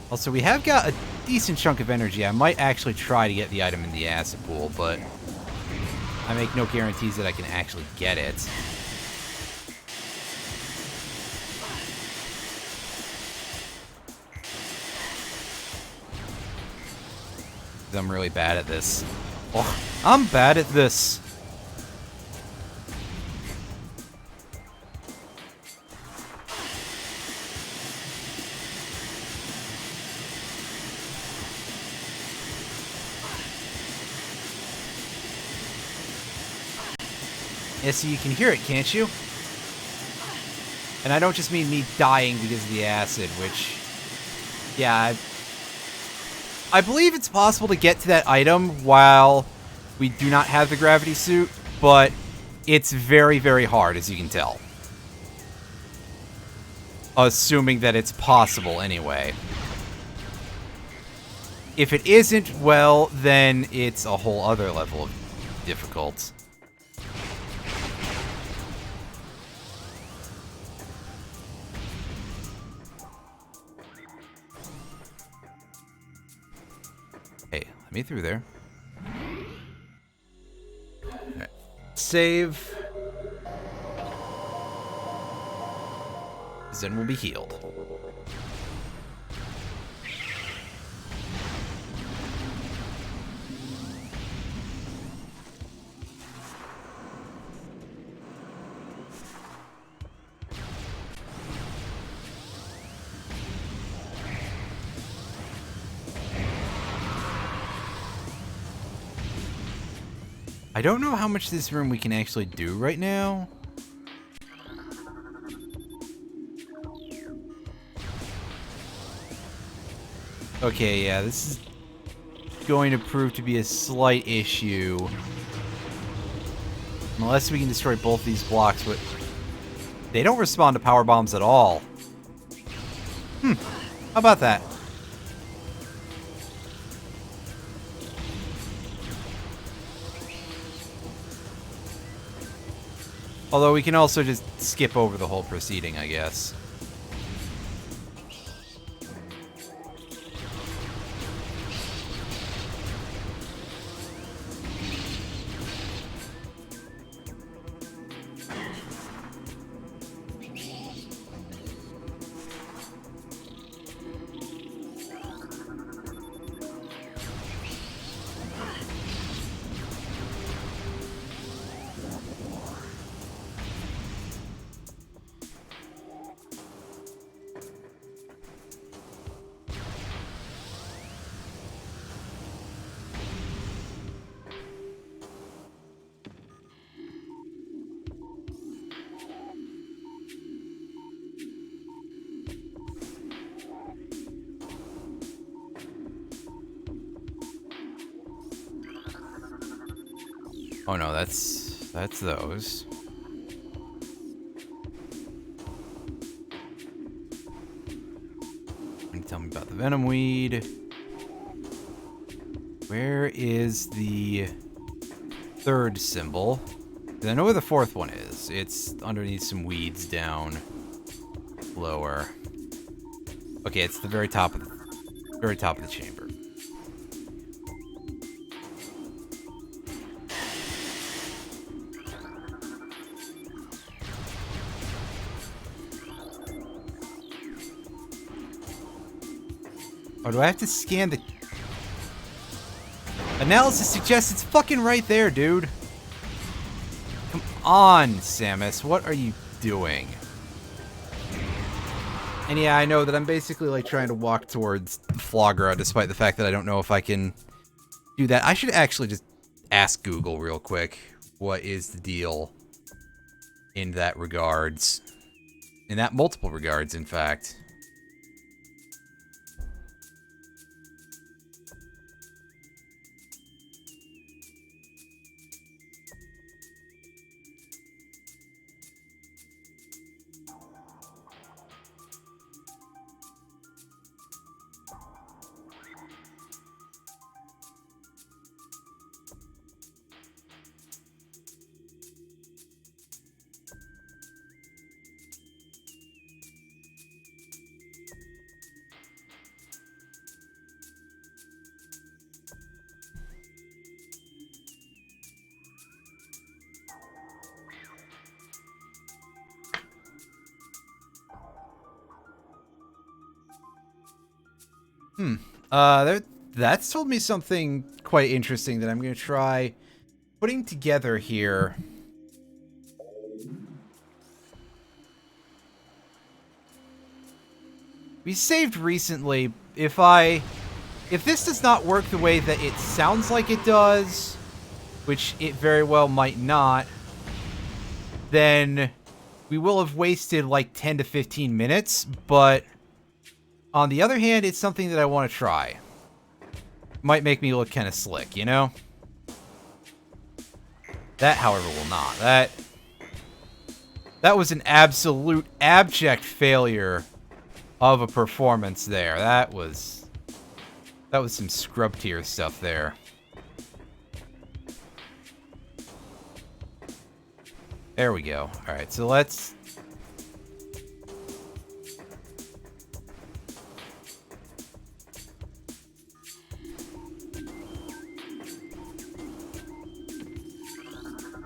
Also, we have got a decent chunk of energy. I might actually try to get the item in the acid pool, but I make no guarantees that I can actually get it. I'm really bad at this. Oh, I'm bad at this. Yeah, so you can hear it, can't you? And I don't just mean me dying because of the acid, which... Yeah, I believe it's possible to get to that item while we do not have the gravity suit, but it's very, very hard, as you can tell. Assuming that it's possible, anyway. If it isn't, well, then it's a whole other level of difficult. Hey, let me through there. Alright. Save. Then we'll be healed. I don't know how much this room we can actually do right now. Okay, yeah, this is going to prove to be a slight issue. Unless we can destroy both these blocks, but they don't respond to power bombs at all. How about that? Although we can also just skip over the whole proceeding, I guess. Oh no, that's those. Tell me about the venom weed. Where is the third symbol? I know where the fourth one is. It's underneath some weeds down lower. Okay, it's the very top of the chamber. Or do I have to scan the... Analysis suggests it's fucking right there, dude. Come on, Samus. What are you doing? And yeah, I know that I'm basically like trying to walk towards Flagra, despite the fact that I don't know if I can do that. I should actually just ask Google real quick. What is the deal in that regards? In that multiple regards, in fact. That's told me something quite interesting that I'm going to try putting together here. We saved recently. If this does not work the way that it sounds like it does, which it very well might not, then we will have wasted like 10 to 15 minutes, but on the other hand, it's something that I want to try. Might make me look kind of slick, you know? That, however, will not. That was an absolute abject failure of a performance there. That was some scrub tier stuff there. There we go. All right, so let's...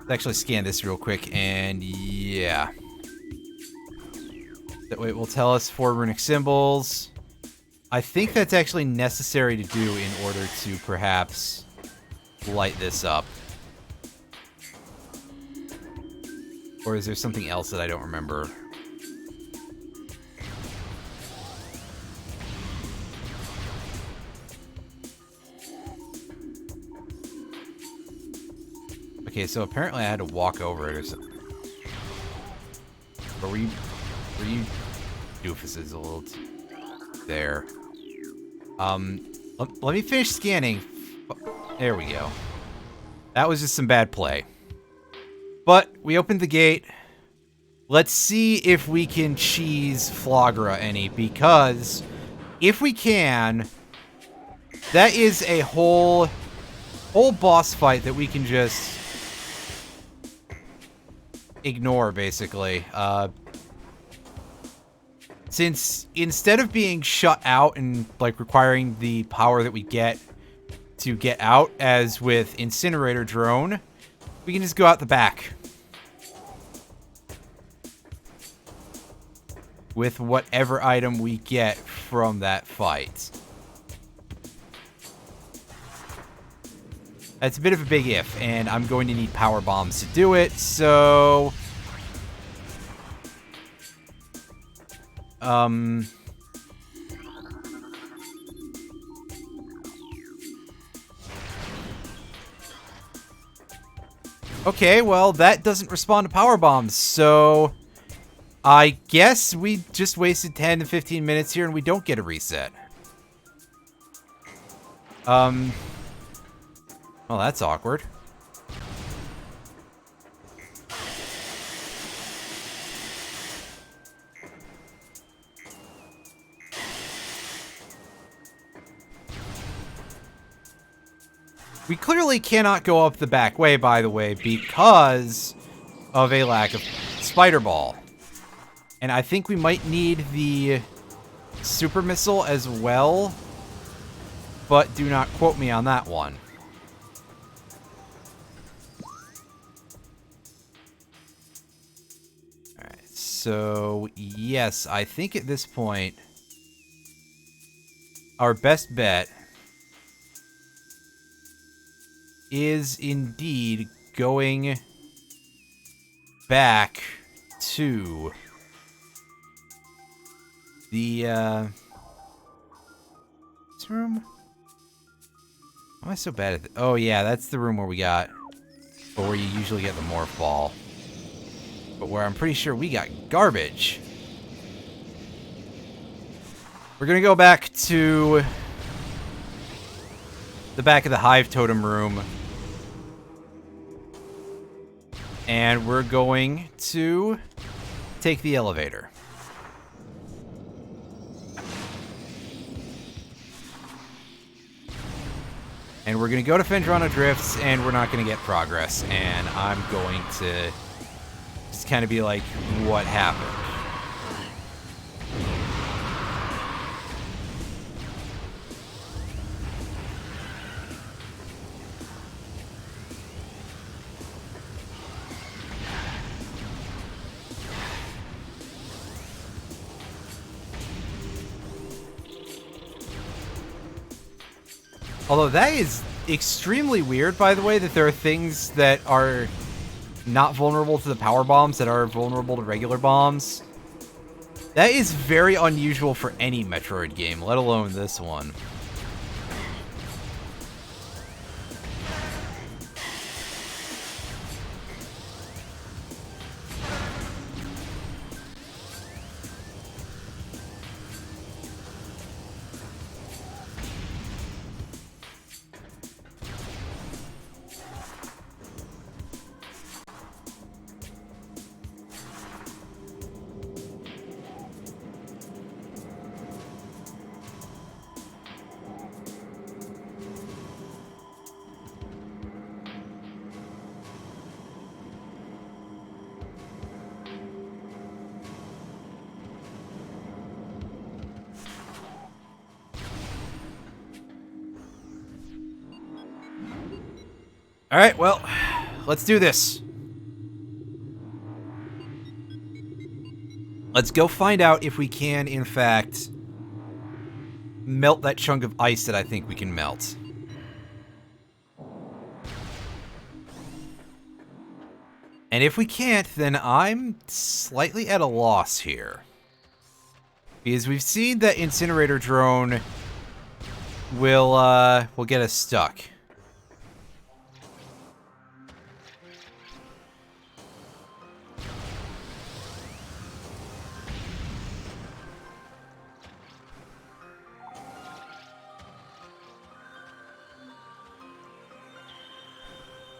actually scan this real quick, and yeah. That way it will tell us 4 runic symbols. I think that's actually necessary to do in order to perhaps light this up. Or is there something else that I don't remember? Okay, so apparently I had to walk over it or something. Or were you doofuses a little there? Let me finish scanning. There we go. That was just some bad play. But we opened the gate. Let's see if we can cheese Flagra any, because if we can, that is a whole boss fight that we can just ignore, basically. Since instead of being shut out and like requiring the power that we get to get out, as with Incinerator Drone, we can just go out the back with whatever item we get from that fight. That's a bit of a big if, and I'm going to need power bombs to do it, so... Okay, well, that doesn't respond to power bombs, so... I guess we just wasted 10 to 15 minutes here and we don't get a reset. Well, that's awkward. We clearly cannot go up the back way, by the way, because of a lack of spider ball. And I think we might need the super missile as well, but do not quote me on that one. Alright, so yes, I think at this point, our best bet is indeed going back to the, this room? Why am I so bad at oh yeah, that's the room where we got, or where you usually get the morph ball. But where I'm pretty sure we got garbage. We're gonna go back to the back of the Hive Totem room. And we're going to take the elevator. And we're going to go to Fendrana Drifts, and we're not going to get progress. And I'm going to just kind of be like, what happened? Although that is extremely weird, by the way, that there are things that are not vulnerable to the power bombs that are vulnerable to regular bombs. That is very unusual for any Metroid game, let alone this one. Alright, well, let's do this. Let's go find out if we can, in fact, melt that chunk of ice that I think we can melt. And if we can't, then I'm slightly at a loss here. Because we've seen that Incinerator Drone will get us stuck.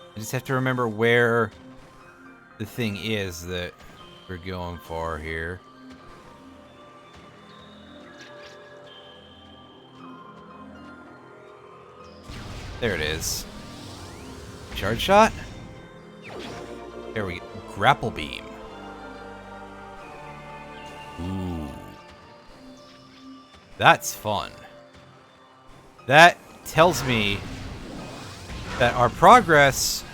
I just have to remember where the thing is that we're going for here. There it is. Charge shot? There we go. Grapple beam. Ooh. That's fun. That tells me that our progress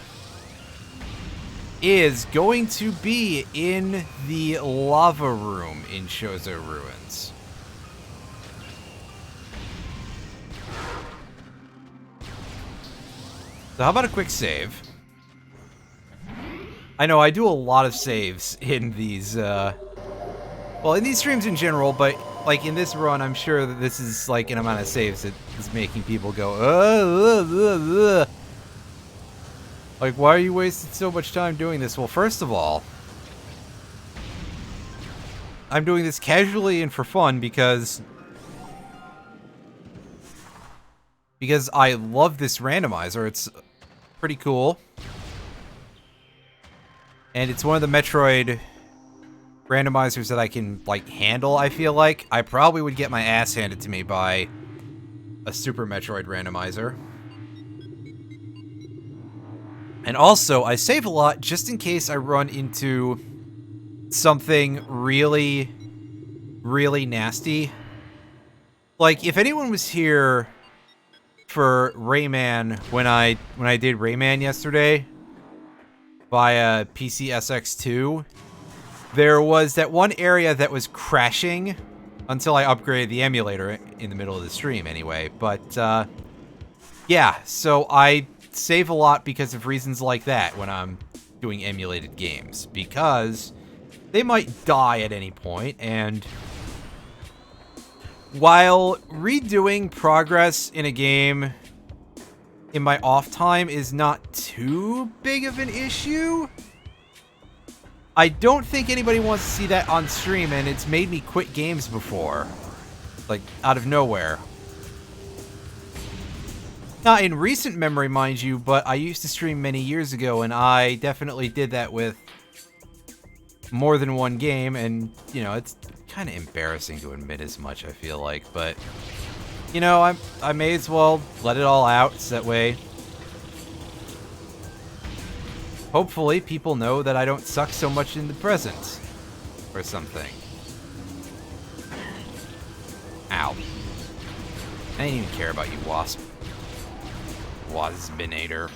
is going to be in the lava room in Shozo Ruins. So how about a quick save? I know I do a lot of saves in these, well, in these streams in general, but like in this run, I'm sure that this is like an amount of saves that is making people go, like, why are you wasting so much time doing this? Well, first of all, I'm doing this casually and for fun because I love this randomizer. It's pretty cool. And it's one of the Metroid randomizers that I can, like, handle, I feel like. I probably would get my ass handed to me by a Super Metroid randomizer. And also, I save a lot just in case I run into something really, really nasty. Like, if anyone was here for Rayman when I did Rayman yesterday via PCSX2, there was that one area that was crashing until I upgraded the emulator in the middle of the stream anyway. But, yeah, so I save a lot because of reasons like that when I'm doing emulated games, because they might die at any point, and while redoing progress in a game in my off time is not too big of an issue, I don't think anybody wants to see that on stream, and it's made me quit games before. Like, out of nowhere. Not in recent memory, mind you, but I used to stream many years ago, and I definitely did that with more than one game, and, you know, it's kind of embarrassing to admit as much, I feel like, but, you know, I may as well let it all out, so that way hopefully people know that I don't suck so much in the present, or something. Ow. I didn't even care about you, Wasp. Waspinator.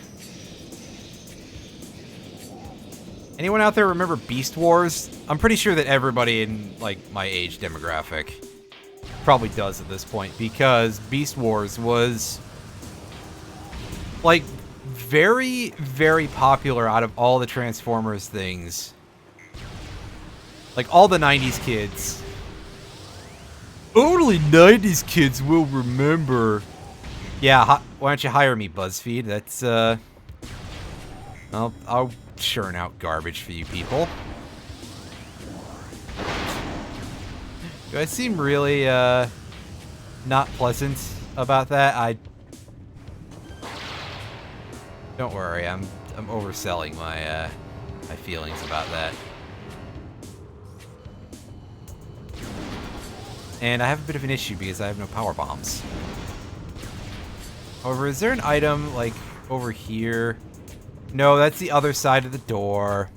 Anyone out there remember Beast Wars? I'm pretty sure that everybody in, like, my age demographic probably does at this point, because Beast Wars was, like, very, very popular out of all the Transformers things. Like, all the 90s kids. Only 90s kids will remember. Yeah, why don't you hire me, BuzzFeed? That's, I'll churn out garbage for you people. Do I seem really, not pleasant about that? Don't worry, I'm overselling my, my feelings about that. And I have a bit of an issue because I have no power bombs. However, is there an item, like, over here? No, that's the other side of the door.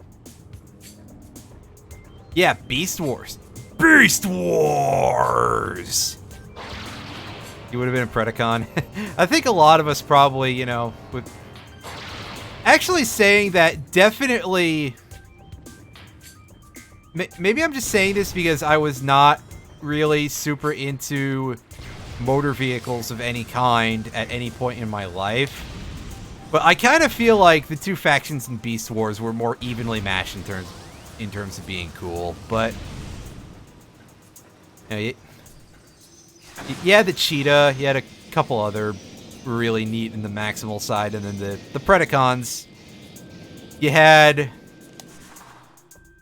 Yeah, Beast Wars. Beast Wars! You would have been a Predacon. I think a lot of us probably, you know, would... Actually saying that definitely... Maybe I'm just saying this because I was not really super into motor vehicles of any kind at any point in my life. But I kind of feel like the two factions in Beast Wars were more evenly matched in terms of being cool. But you had the Cheetah, you had a couple other really neat in the Maximal side, and then the Predacons. You had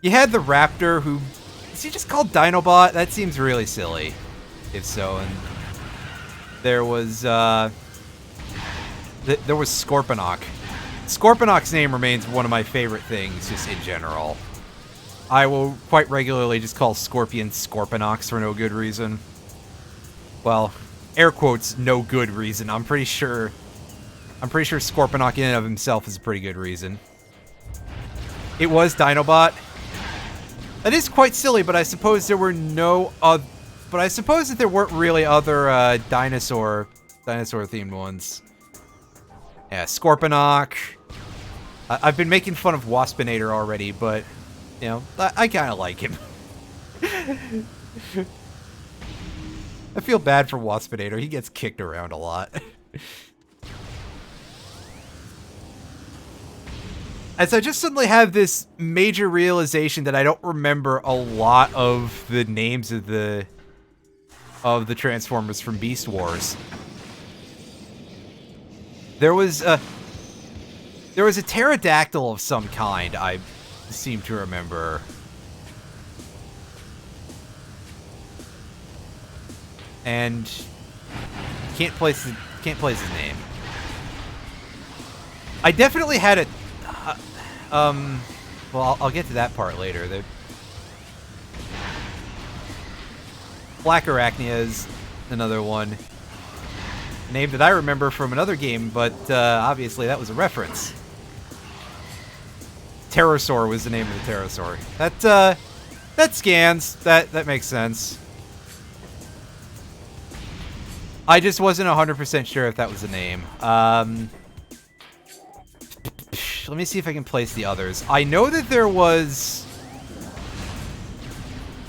the Raptor, who is he just called Dinobot? That seems really silly, if so. And there was Scorponok. Scorponok's name remains one of my favorite things, just in general. I will quite regularly just call Scorpion Scorponox for no good reason. Well, air quotes, no good reason. I'm pretty sure Scorponok in and of himself is a pretty good reason. It was Dinobot. That is quite silly, but I suppose there were no other... But I suppose that there weren't really other dinosaur-themed ones. Yeah, Scorponok. I've been making fun of Waspinator already, but, you know, I kind of like him. I feel bad for Waspinator. He gets kicked around a lot. As I just suddenly have this major realization that I don't remember a lot of the names of the Transformers from Beast Wars. There was a pterodactyl of some kind, I seem to remember. And can't place his name. I definitely had a well, I'll get to that part later. The Black Arachnia is another one. A name that I remember from another game, but obviously that was a reference. Pterosaur was the name of the pterosaur. That scans. That makes sense. I just wasn't 100% sure if that was the name. Let me see if I can place the others. I know that there was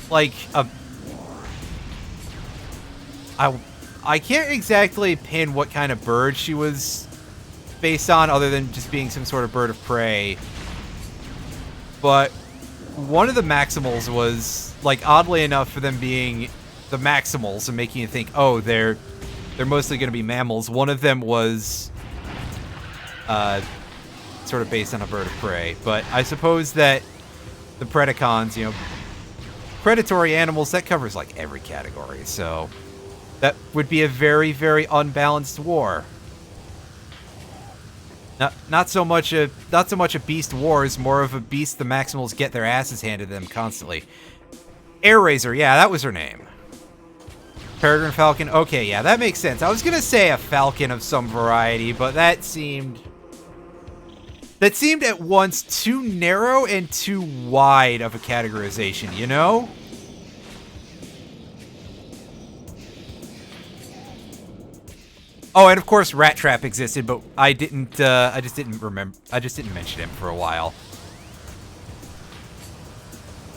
like I can't exactly pin what kind of bird she was based on other than just being some sort of bird of prey. But one of the Maximals was, like, oddly enough for them being the Maximals and making you think, oh, they're mostly going to be mammals. One of them was sort of based on a bird of prey. But I suppose that the Predacons, you know, predatory animals, that covers, like, every category. So that would be a very, very unbalanced war. Not so much a beast wars, more of a beast the Maximals get their asses handed to them constantly. Air Razor, yeah, that was her name. Peregrine Falcon, okay, yeah, that makes sense. I was gonna say a falcon of some variety, but that seemed at once too narrow and too wide of a categorization, you know? Oh, and of course Rat Trap existed, but I just didn't mention him for a while.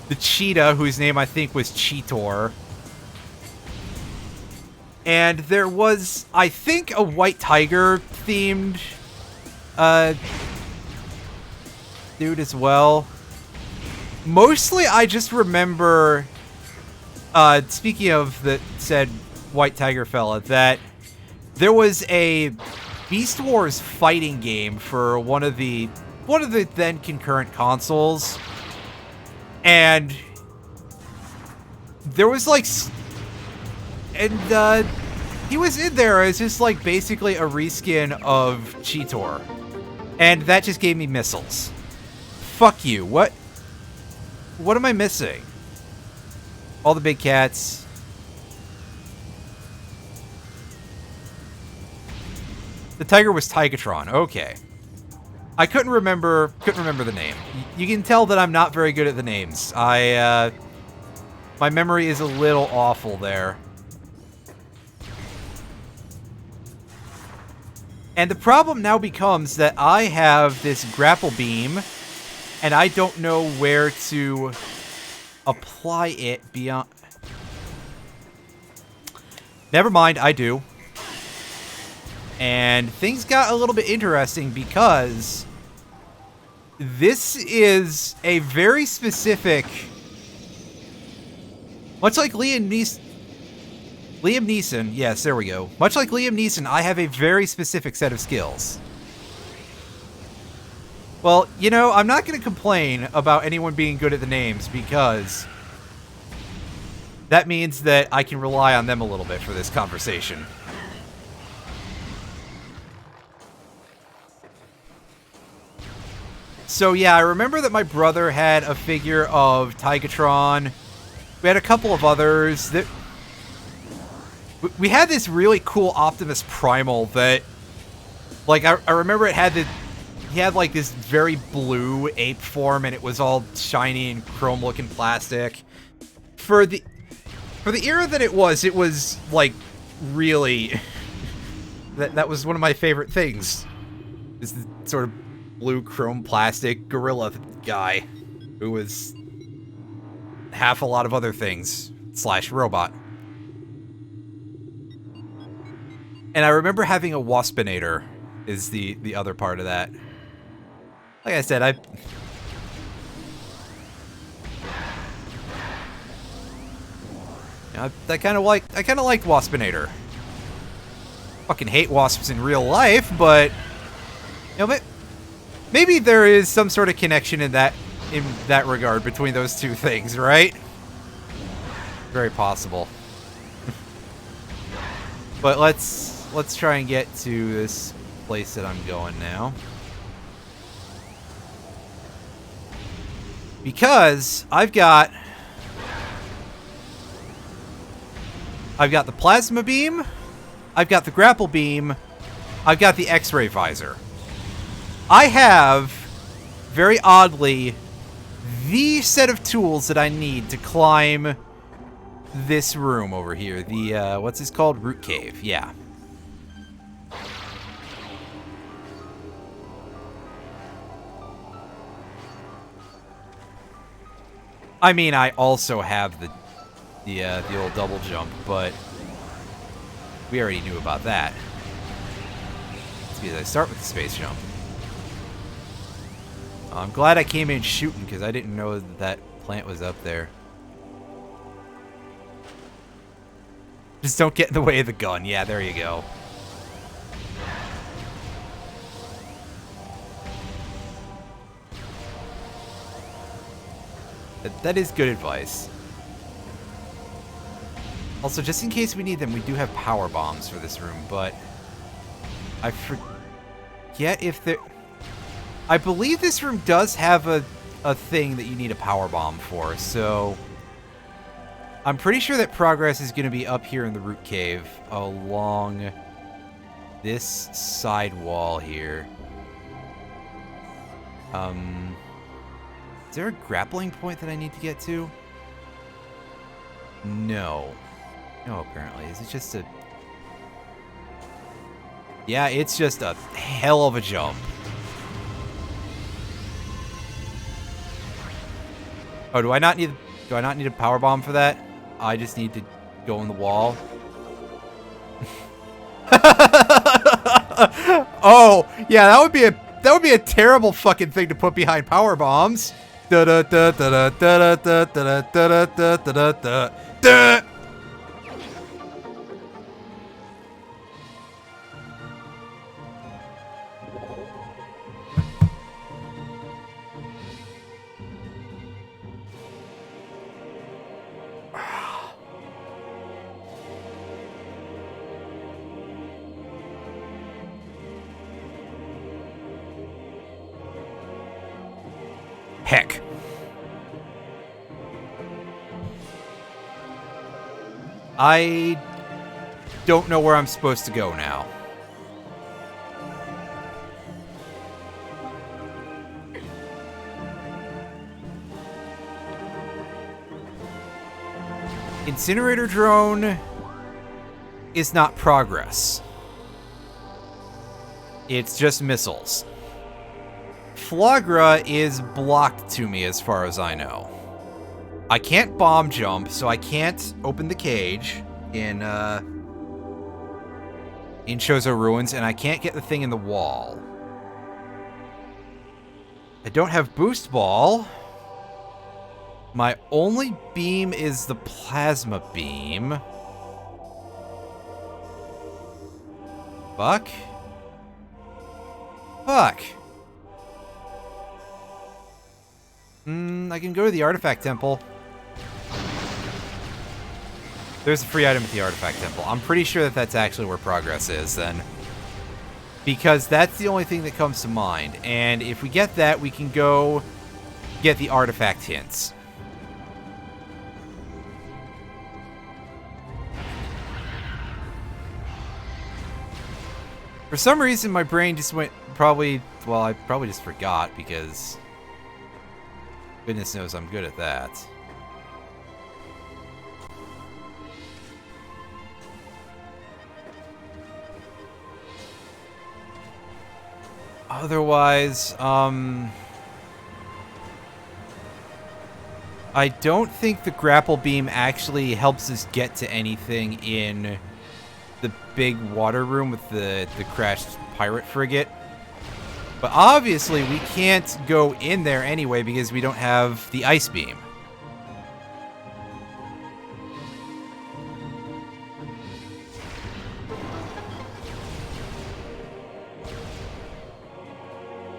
The cheetah, whose name I think was Cheetor. And there was, I think, a white tiger themed dude as well. Mostly I just remember, speaking of the said white tiger fella, that there was a Beast Wars fighting game for one of the then concurrent consoles, and there was like, and he was in there as just like basically a reskin of Cheetor, and that just gave me missiles. Fuck you. What am I missing? All the big cats. The tiger was Tigatron. Okay. I couldn't remember the name. You can tell that I'm not very good at the names. My memory is a little awful there. And the problem now becomes that I have this grapple beam, and I don't know where to apply it beyond... Never mind, I do. And things got a little bit interesting because this is a very specific, much like Liam Neeson, yes, there we go. Much like Liam Neeson, I have a very specific set of skills. Well, you know, I'm not going to complain about anyone being good at the names because that means that I can rely on them a little bit for this conversation. So yeah, I remember that my brother had a figure of Tigatron. We had a couple of others. That we had this really cool Optimus Primal that, like, I remember it had he had like this very blue ape form, and it was all shiny and chrome-looking plastic. For the era that it was like really that was one of my favorite things. Is the sort of blue chrome plastic gorilla guy who was half a lot of other things / robot. And I remember having a Waspinator is the other part of that. Like I said, I kind of liked Waspinator. Fucking hate wasps in real life, but you know, maybe there is some sort of connection in that regard between those two things, right? Very possible. But let's try and get to this place that I'm going now. Because I've got the plasma beam, I've got the grapple beam, I've got the X-ray visor. I have very oddly, the set of tools that I need to climb this room over here. The, what's this called? Root Cave. Yeah. I mean, I also have the old double jump, but we already knew about that. It's because I start with the space jump. I'm glad I came in shooting because I didn't know that plant was up there. Just don't get in the way of the gun. Yeah, there you go. That is good advice. Also, just in case we need them, we do have power bombs for this room, but I forget if there... I believe this room does have a thing that you need a power bomb for, so I'm pretty sure that progress is going to be up here in the root cave along this side wall here. Is there a grappling point that I need to get to? No. No, apparently. Is it just a... Yeah, it's just a hell of a jump. Oh, do I not need a power bomb for that? I just need to go in the wall. Oh, yeah, that would be a terrible fucking thing to put behind power bombs. Da da da da da da da da da da da da da. Heck. I don't know where I'm supposed to go now. Incinerator drone is not progress. It's just missiles. Flagra is blocked to me as far as I know. I can't bomb jump, so I can't open the cage in Chozo Ruins, and I can't get the thing in the wall. I don't have boost ball. My only beam is the plasma beam. Fuck. Fuck. I can go to the Artifact Temple. There's a free item at the Artifact Temple. I'm pretty sure that that's actually where progress is, then. Because that's the only thing that comes to mind. And if we get that, we can go get the artifact hints. For some reason, my brain just went probably... Well, I probably just forgot because... Goodness knows I'm good at that. Otherwise, I don't think the grapple beam actually helps us get to anything in the big water room with the crashed pirate frigate. But obviously, we can't go in there anyway because we don't have the ice beam.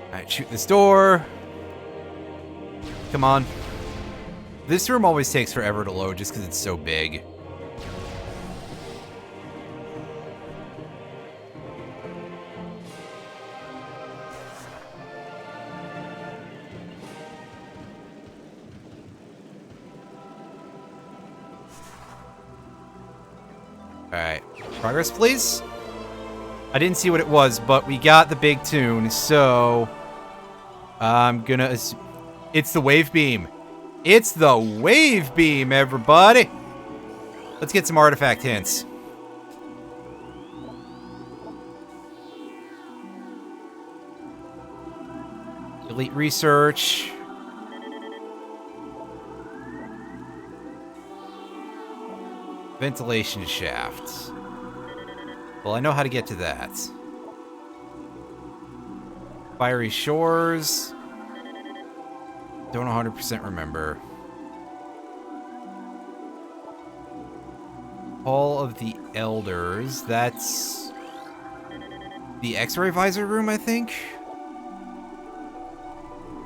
Alright, shoot this door. Come on. This room always takes forever to load just because it's so big. Alright. Progress, please? I didn't see what it was, but we got the big tune, so... I'm gonna... It's the wave beam. It's the wave beam, everybody! Let's get some artifact hints. Elite research. Ventilation shaft. Well, I know how to get to that. Fiery shores. Don't 100% remember. Hall of the Elders. That's the X-ray visor room, I think.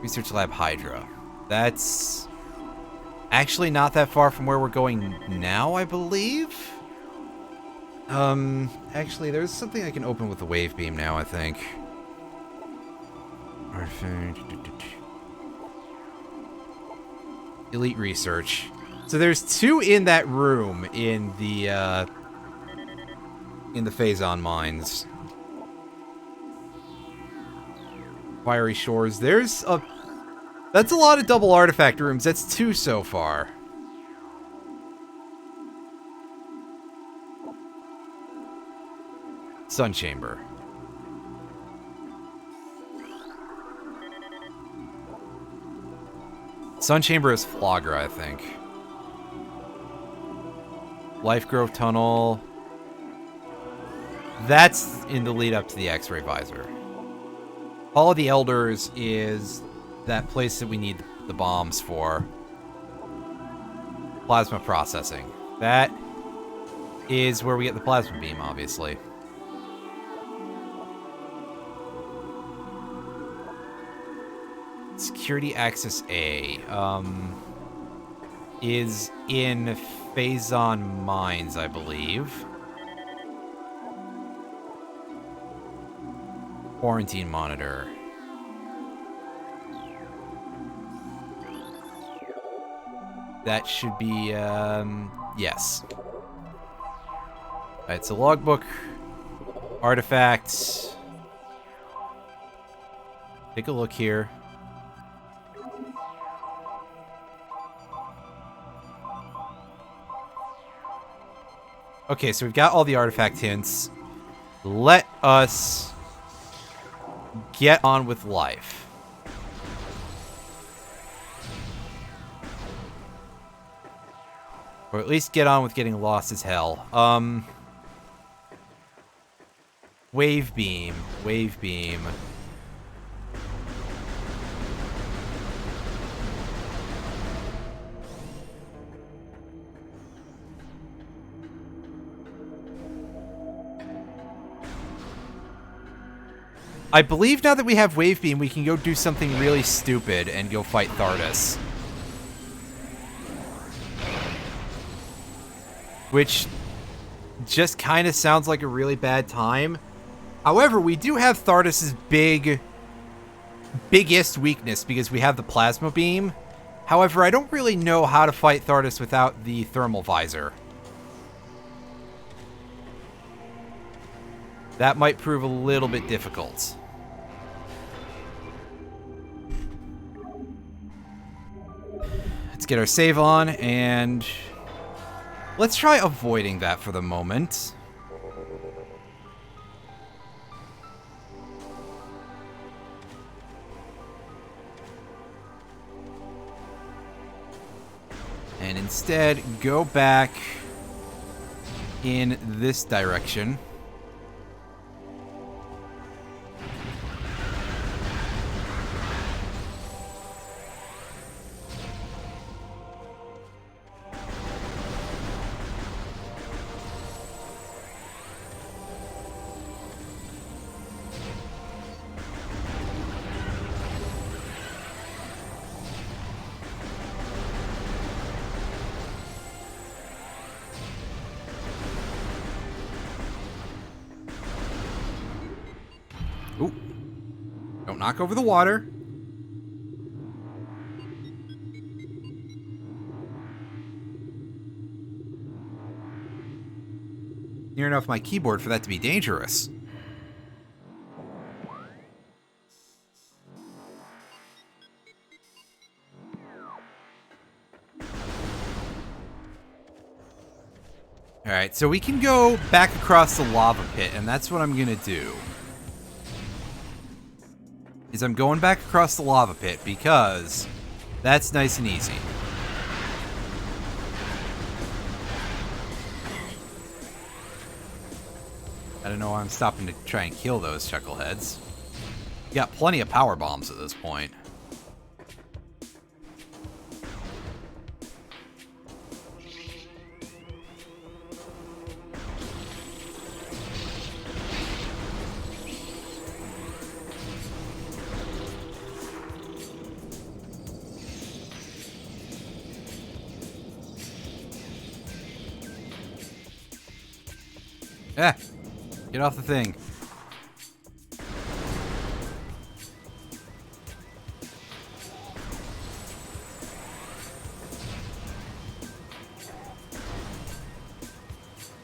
Research lab Hydra. That's actually not that far from where we're going now, I believe. Actually, there's something I can open with the wave beam now, I think. Elite research. So there's 2 in that room in the Phazon mines. Fiery shores. There's a... That's a lot of double artifact rooms. That's 2 so far. Sun chamber. Sun chamber is Flogger, I think. Life Grove tunnel. That's in the lead up to the X-ray visor. Hall of the Elders is that place that we need the bombs for. Plasma processing. That is where we get the plasma beam, obviously. Security access A is in Phazon Mines, I believe. Quarantine monitor. That should be, yes. Alright, so logbook, artifacts. Take a look here. Okay, so we've got all the artifact hints. Let us get on with life. Or at least get on with getting lost as hell. Wave beam. Wave beam. I believe now that we have Wave Beam, we can go do something really stupid and go fight Thardus. Which just kind of sounds like a really bad time. However, we do have Thardus's biggest weakness because we have the Plasma Beam. However, I don't really know how to fight Thardus without the Thermal Visor. That might prove a little bit difficult. Let's get our save on, and let's try avoiding that for the moment. And instead, go back in this direction. Ooh. Don't knock over the water. Near enough my keyboard for that to be dangerous. Alright, so we can go back across the lava pit, and that's what I'm gonna do. Is I'm going back across the lava pit because that's nice and easy. I don't know why I'm stopping to try and kill those chuckleheads. You got plenty of power bombs at this point. Get off the thing.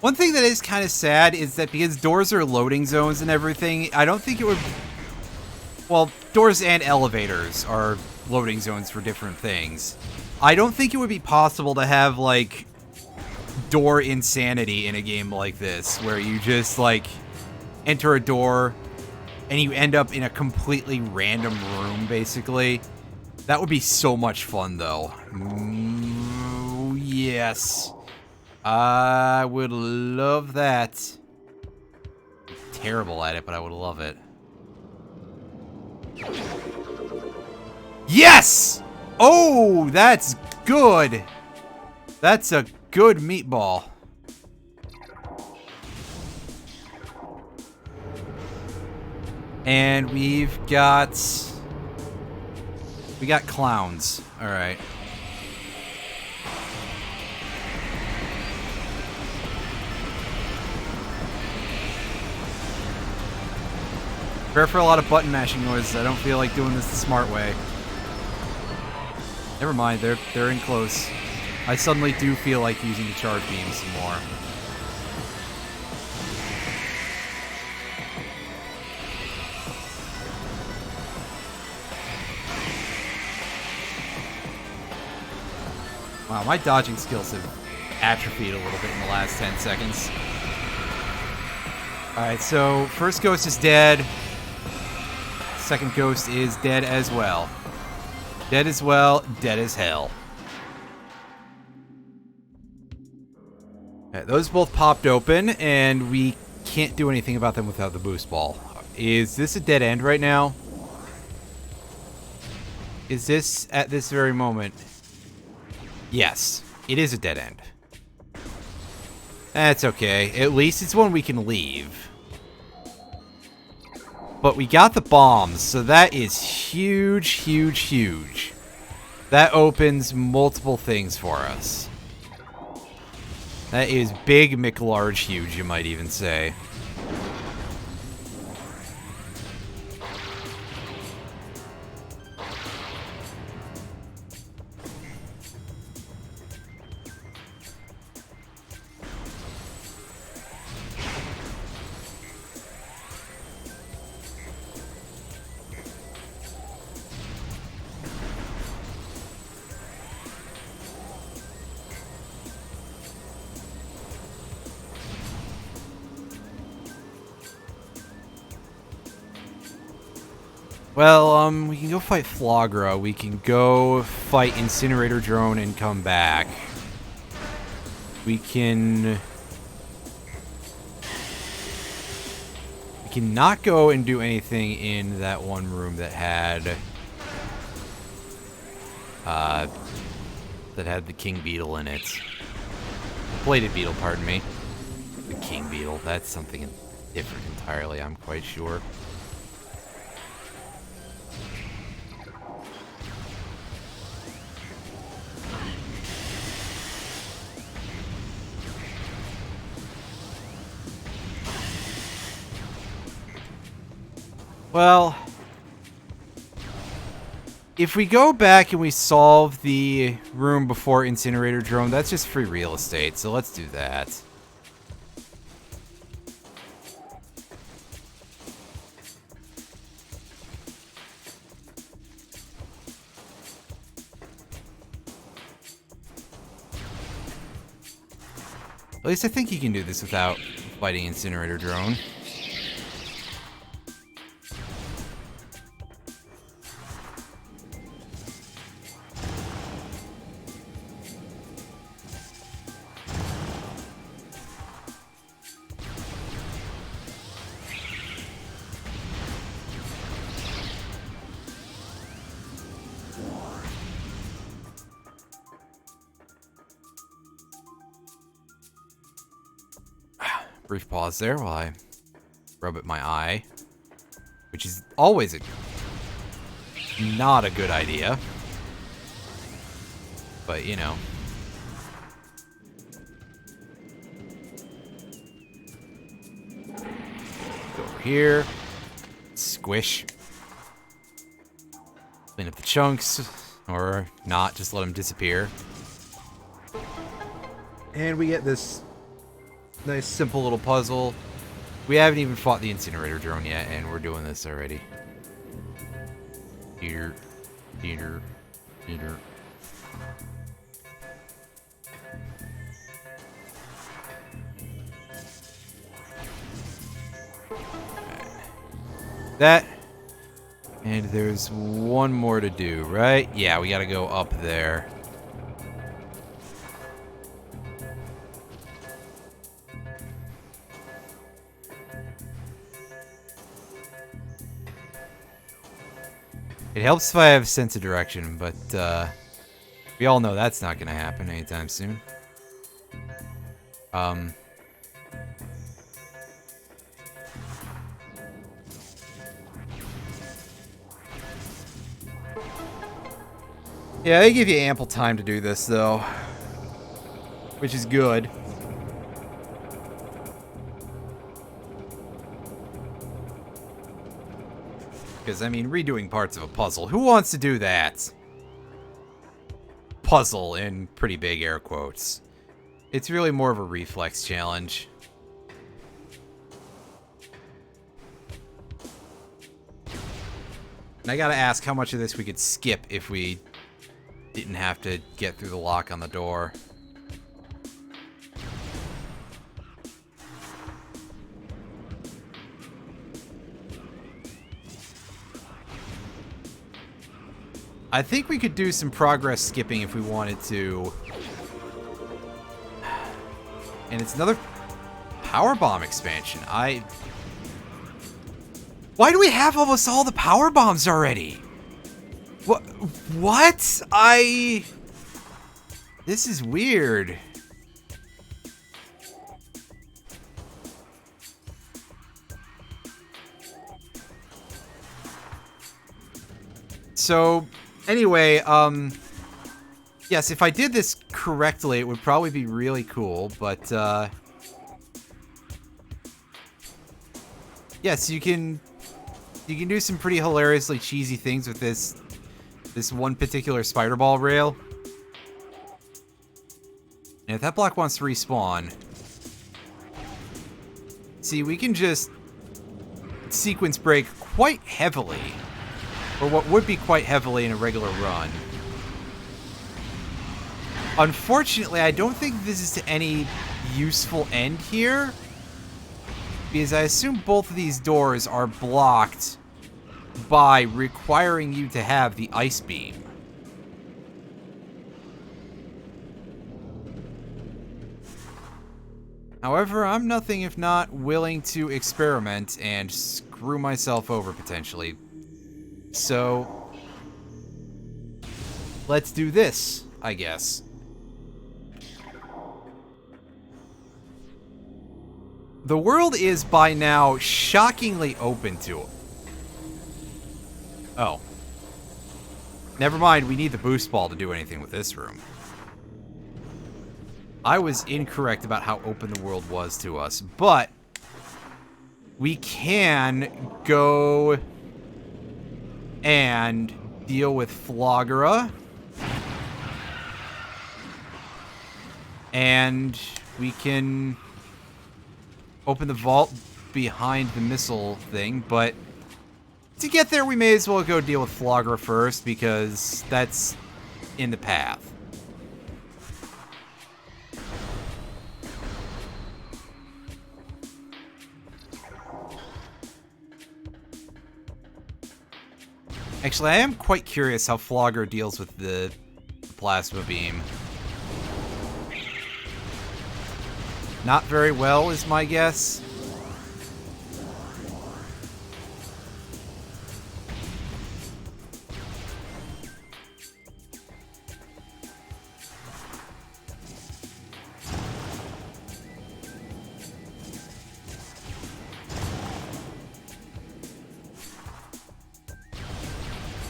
One thing that is kind of sad is that because doors are loading zones and everything, I don't think it would... Well, doors and elevators are loading zones for different things. I don't think it would be possible to have, like, door insanity in a game like this, where you just, like, enter a door and you end up in a completely random room, basically. That would be so much fun, though. Yes. I would love that. Terrible at it, but I would love it. Yes! Oh, that's good. That's a good meatball. And we got clowns. All right. Prepare for a lot of button mashing noises. I don't feel like doing this the smart way. Never mind, they're in close. I suddenly do feel like using the charge beam some more. Wow, my dodging skills have atrophied a little bit in the last 10 seconds. Alright, so first ghost is dead. Second ghost is dead as well. Dead as well, dead as hell. Right, those both popped open, and we can't do anything about them without the boost ball. Is this a dead end right now? Is this at this very moment? Yes, it is a dead end. That's okay. At least it's one we can leave. But we got the bombs, so that is huge, huge, huge. That opens multiple things for us. That is big, McLarge, huge, you might even say. Well, we can go fight Flogra. We can go fight Incinerator Drone and come back. We can not go and do anything in that one room that had the King Beetle in it. Bladed Beetle, pardon me. The King Beetle. That's something different entirely, I'm quite sure. Well, if we go back and we solve the room before Incinerator Drone, that's just free real estate, so let's do that. At least I think you can do this without fighting Incinerator Drone. Brief pause there while I rub at my eye, which is always not a good idea. But, you know. Go over here. Squish. Clean up the chunks. Or not, just let them disappear. And we get this nice, simple little puzzle. We haven't even fought the Incinerator Drone yet, and we're doing this already. Here. That. And there's one more to do, right? Yeah, we gotta go up there. It helps if I have a sense of direction, but we all know that's not going to happen anytime soon. Yeah, they give you ample time to do this, though, which is good. Because, I mean, redoing parts of a puzzle. Who wants to do that? Puzzle in pretty big air quotes. It's really more of a reflex challenge. And I gotta ask how much of this we could skip if we didn't have to get through the lock on the door. I think we could do some progress skipping if we wanted to. And it's another power bomb expansion. Why do we have almost all the power bombs already? What? This is weird. So, anyway, yes, if I did this correctly, it would probably be really cool, but, yes, you can do some pretty hilariously cheesy things with this one particular spider ball rail. And if that block wants to respawn, see, we can just sequence break quite heavily. Or what would be quite heavily in a regular run. Unfortunately, I don't think this is to any useful end here. Because I assume both of these doors are blocked by requiring you to have the ice beam. However, I'm nothing if not willing to experiment and screw myself over potentially. So, let's do this, I guess. The world is by now shockingly open to it. Oh. Never mind, we need the boost ball to do anything with this room. I was incorrect about how open the world was to us, but we can go and deal with Flogera. And we can open the vault behind the missile thing, but to get there we may as well go deal with Flogera first because that's in the path. Actually, I am quite curious how Flogger deals with the plasma beam. Not very well, is my guess.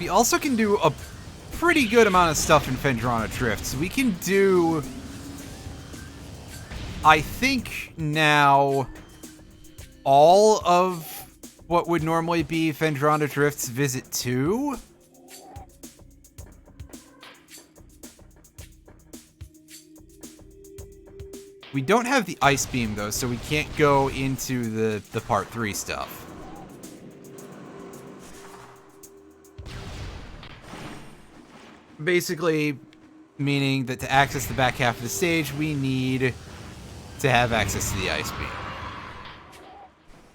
We also can do a pretty good amount of stuff in Phendrana Drift. So we can do, I think now, all of what would normally be Phendrana Drift's Visit 2. We don't have the Ice Beam, though, so we can't go into the Part 3 stuff. Basically, meaning that to access the back half of the stage, we need to have access to the Ice Beam.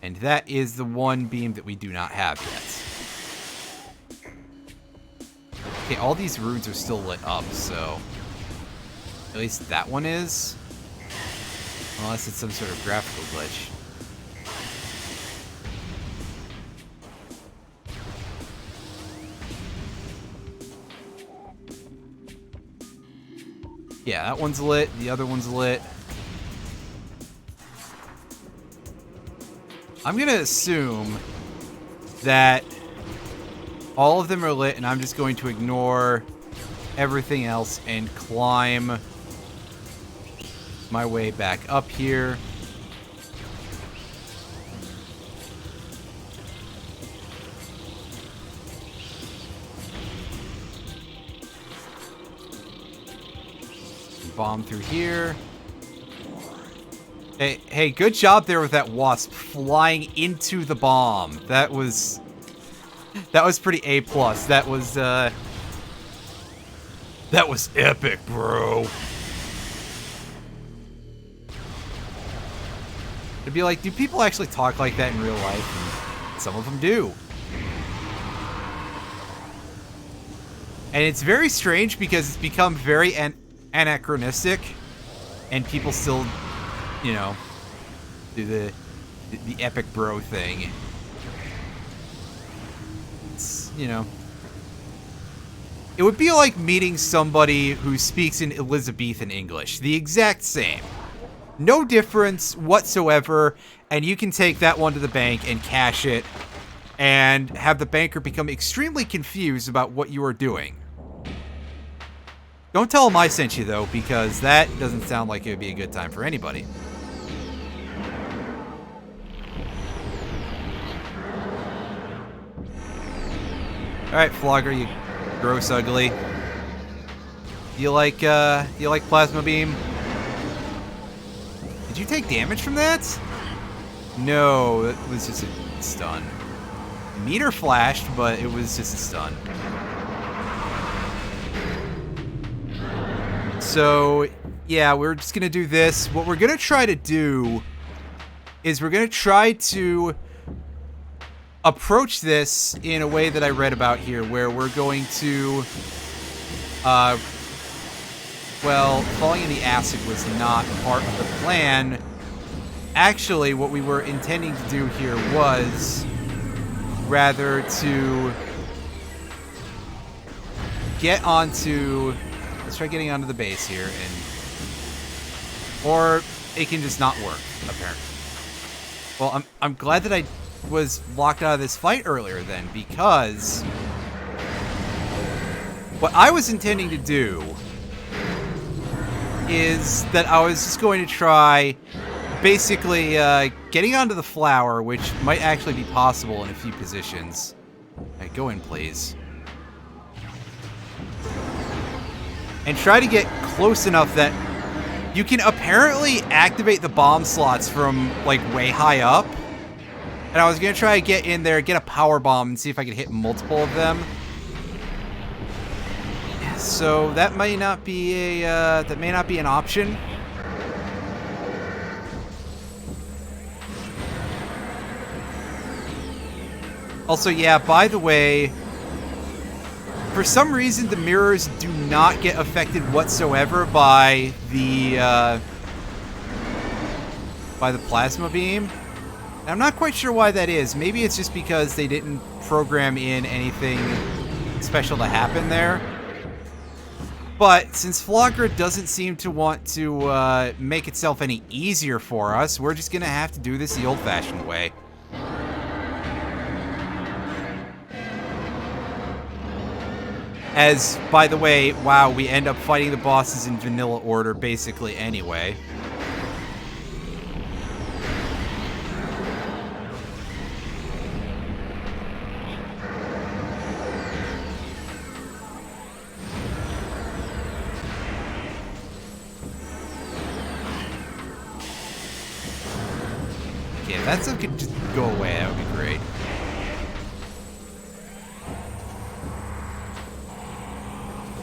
And that is the one beam that we do not have yet. Okay, all these runes are still lit up, so at least that one is. Unless it's some sort of graphical glitch. Yeah, that one's lit. The other one's lit. I'm going to assume that all of them are lit, and I'm just going to ignore everything else and climb my way back up here. Bomb through here. Hey, good job there with that wasp flying into the bomb. That was pretty A+. That was epic, bro. It'd be like, do people actually talk like that in real life? And some of them do. And it's very strange because it's become very anachronistic, and people still, you know, do the epic bro thing. It's, you know, it would be like meeting somebody who speaks in Elizabethan English. The exact same. No difference whatsoever, and you can take that one to the bank and cash it and have the banker become extremely confused about what you are doing. Don't tell him I sent you, though, because that doesn't sound like it would be a good time for anybody. Alright, Flogger, you gross ugly. Do you like Plasma Beam? Did you take damage from that? No, that was just a stun. Meter flashed, but it was just a stun. So, yeah, we're just going to do this. What we're going to try to do is we're going to try to approach this in a way that I read about here, where we're going to, well, falling in the acid was not part of the plan. Actually, what we were intending to do here was rather to get onto... Let's try getting onto the base here, and... Or it can just not work, apparently. Well, I'm glad that I was locked out of this fight earlier then, because what I was intending to do is that I was just going to try basically getting onto the flower, which might actually be possible in a few positions. Alright, go in, please. And try to get close enough that you can apparently activate the bomb slots from, like, way high up. And I was going to try to get in there, get a power bomb, and see if I could hit multiple of them. So that may not be an option. Also, yeah, by the way, For some reason, the mirrors do not get affected whatsoever by the plasma beam. And I'm not quite sure why that is. Maybe it's just because they didn't program in anything special to happen there. But since Flagra doesn't seem to want to make itself any easier for us, we're just going to have to do this the old-fashioned way. As, by the way, wow, we end up fighting the bosses in vanilla order basically anyway. Okay, if that stuff could just go away, that would be great.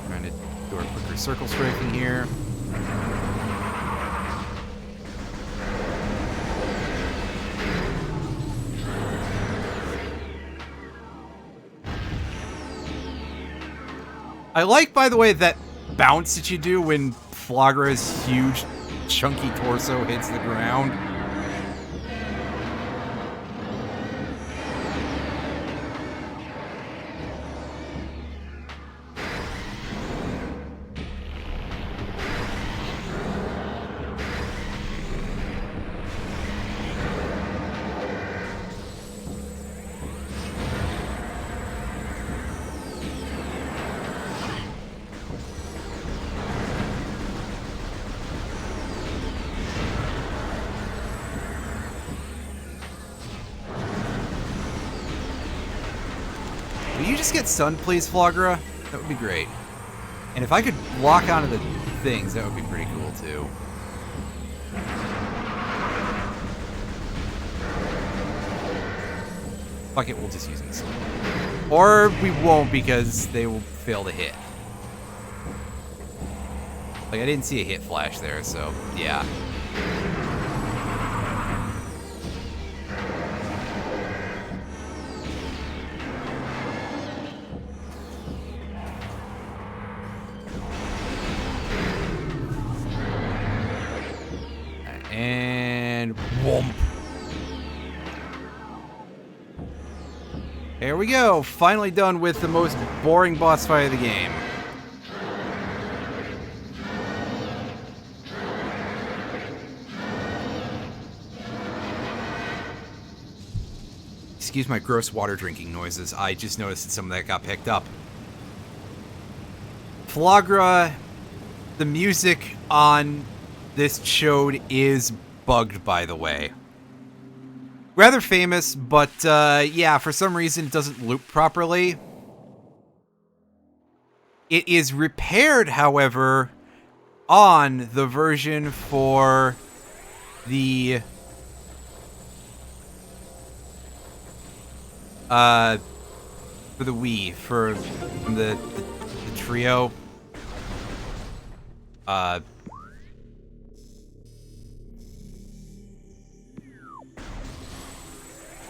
Trying to do our quicker circle strafing here. I like, by the way, that bounce that you do when Flagra's huge, chunky torso hits the ground. Will you just get stunned, please, Flagra? That would be great. And if I could lock onto the things, that would be pretty cool, too. Fuck it, we'll just use this. Or we won't, because they will fail to hit. Like, I didn't see a hit flash there, so, yeah. And whoomp. There we go. Finally done with the most boring boss fight of the game. Excuse my gross water drinking noises. I just noticed that some of that got picked up. Flagra, the music on this chode is bugged, by the way. Rather famous, but yeah, for some reason it doesn't loop properly. It is repaired, however, on the version for the Wii, for the trio.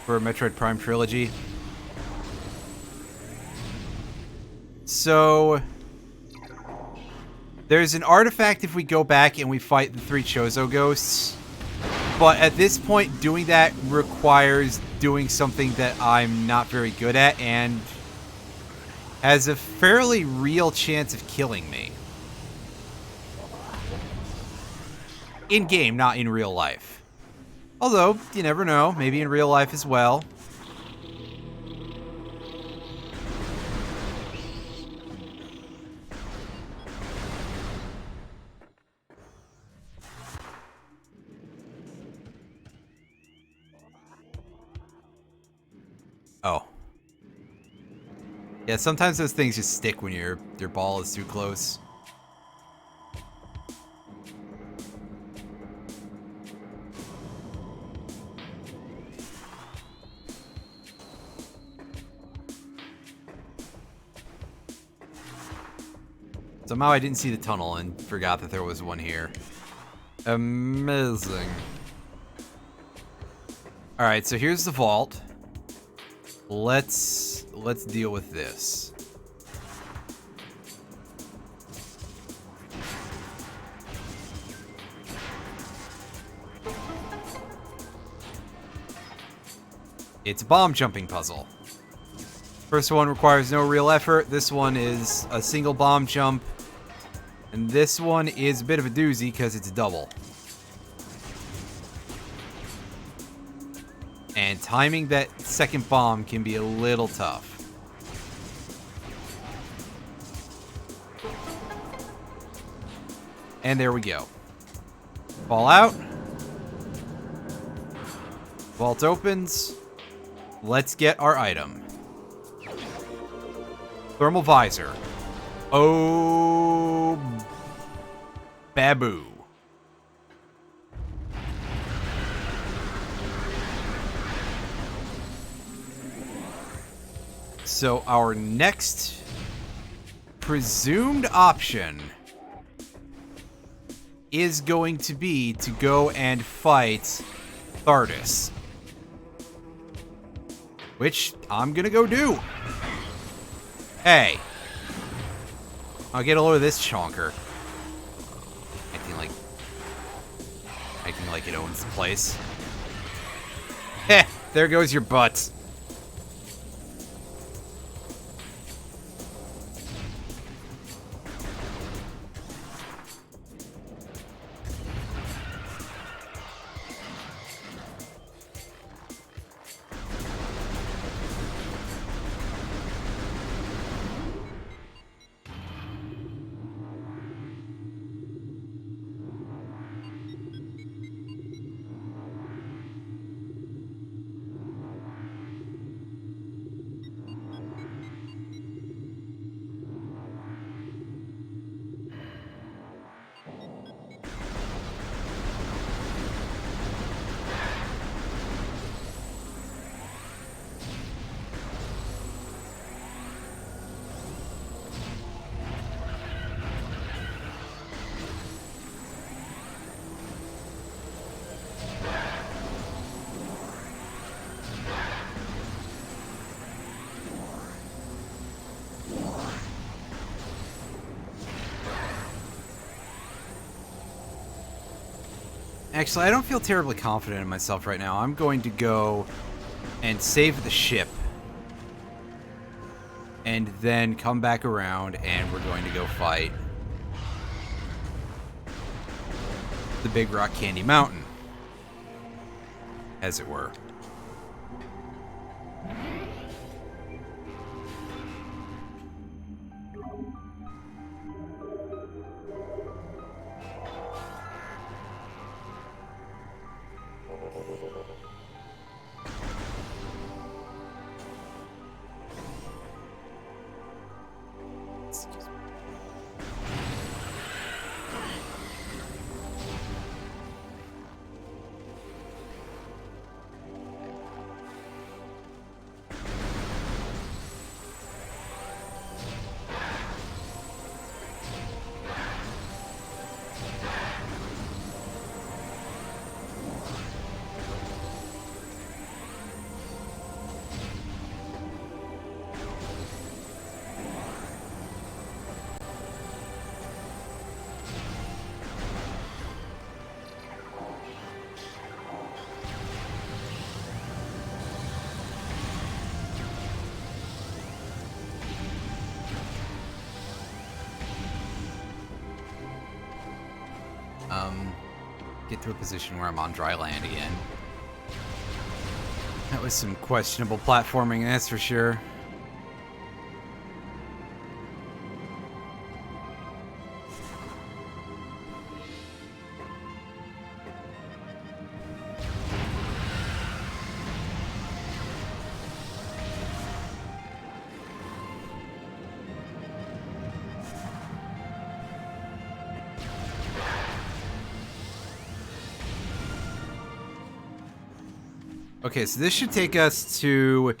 For Metroid Prime Trilogy. So there's an artifact if we go back and we fight the 3 Chozo ghosts. But at this point, doing that requires doing something that I'm not very good at and has a fairly real chance of killing me. In game, not in real life. Although, you never know, maybe in real life as well. Oh. Yeah, sometimes those things just stick when your ball is too close. Somehow I didn't see the tunnel and forgot that there was one here. Amazing. Alright, so here's the vault. Let's deal with this. It's a bomb jumping puzzle. First one requires no real effort. This one is a single bomb jump. And this one is a bit of a doozy because it's double. And timing that second bomb can be a little tough. And there we go. Fall out. Vault opens. Let's get our item. Thermal visor. Oh, baboo. So our next presumed option is going to be to go and fight Thardus. Which I'm gonna go do. Hey. I'll get a load of this chonker. Acting like it owns the place. Heh, there goes your butt. Actually, I don't feel terribly confident in myself right now. I'm going to go and save the ship. And then come back around and we're going to go fight the Big Rock Candy Mountain, as it were. Get to a position where I'm on dry land again. That was some questionable platforming, that's for sure. Okay, so this should take us to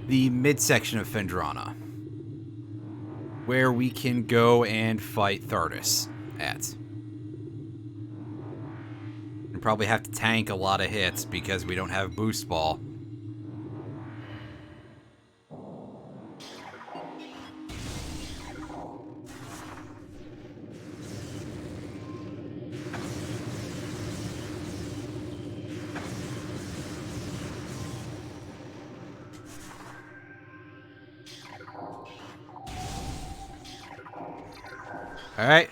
the midsection of Phendrana, where we can go and fight Thardus at. And probably have to tank a lot of hits because we don't have Boost Ball. Alright.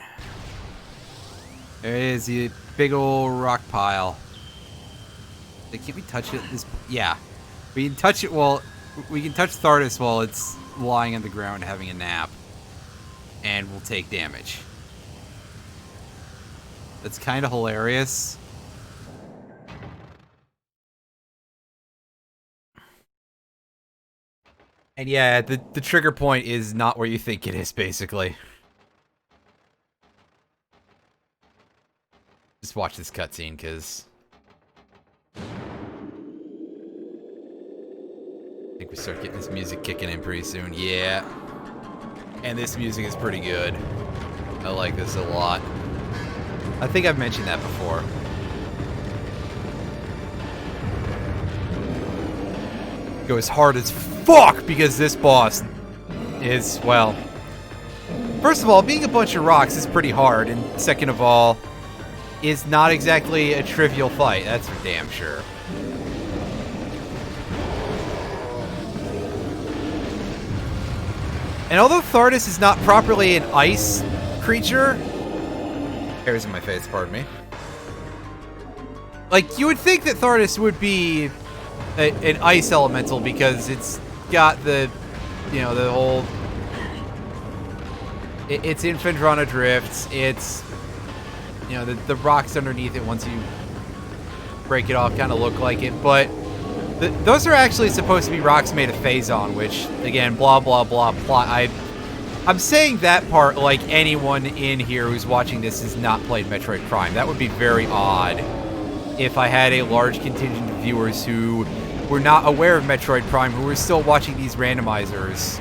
There is the big old rock pile. Can't we touch it? Yeah. We can touch it while... We can touch Thardus while it's lying on the ground having a nap. And we'll take damage. That's kind of hilarious. And yeah, the trigger point is not where you think it is, basically. Just watch this cutscene, because... I think we start getting this music kicking in pretty soon. Yeah. And this music is pretty good. I like this a lot. I think I've mentioned that before. Goes hard as fuck because this boss is, well... First of all, being a bunch of rocks is pretty hard, and second of all, is not exactly a trivial fight. That's for damn sure. And although Thardus is not properly an ice creature... Hairs in my face, pardon me. Like, you would think that Thardus would be an ice elemental because it's got the, you know, the whole... It's in Phendrana Drifts, it's... You know, the rocks underneath it, once you break it off, kind of look like it, but... Those are actually supposed to be rocks made of Phazon, which, again, blah, blah, blah, plot. I'm saying that part like anyone in here who's watching this has not played Metroid Prime. That would be very odd if I had a large contingent of viewers who were not aware of Metroid Prime, who were still watching these randomizers.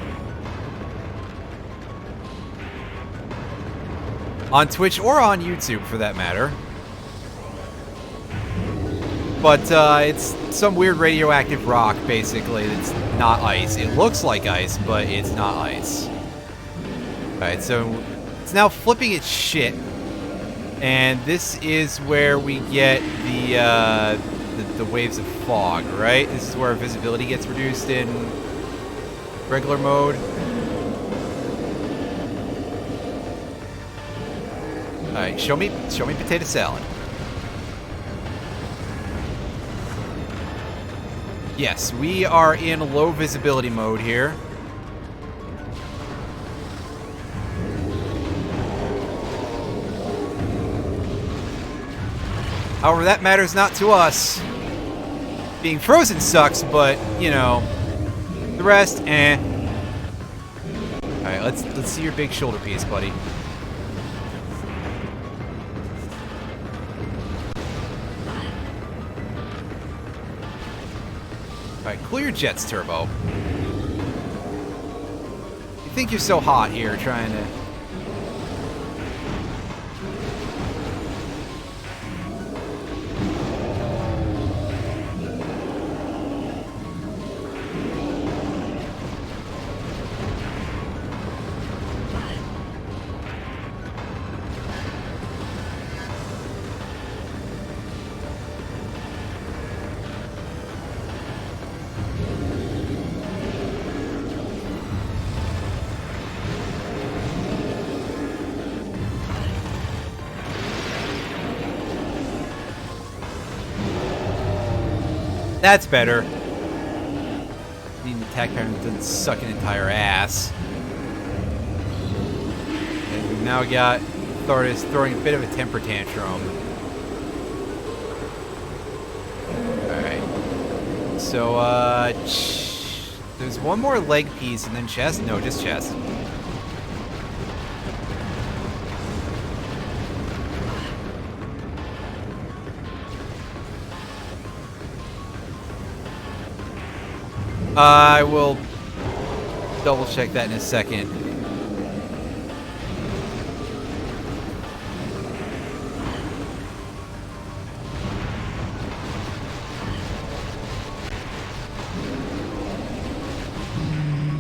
On Twitch or on YouTube, for that matter. But it's some weird radioactive rock, basically, that's not ice. It looks like ice, but it's not ice. Alright, so it's now flipping its shit. And this is where we get the waves of fog, right? This is where visibility gets reduced in regular mode. Alright, show me potato salad. Yes, we are in low visibility mode here. However, that matters not to us. Being frozen sucks, but, you know, the rest, eh. Alright, let's see your big shoulder piece, buddy. Alright, cool your jets, Turbo. You think you're so hot here trying to... That's better. Need an attack pattern that doesn't suck an entire ass. And we've now got Thardus throwing a bit of a temper tantrum. Alright. So, there's one more leg piece and then chest? No, just chest. I will double check that in a second.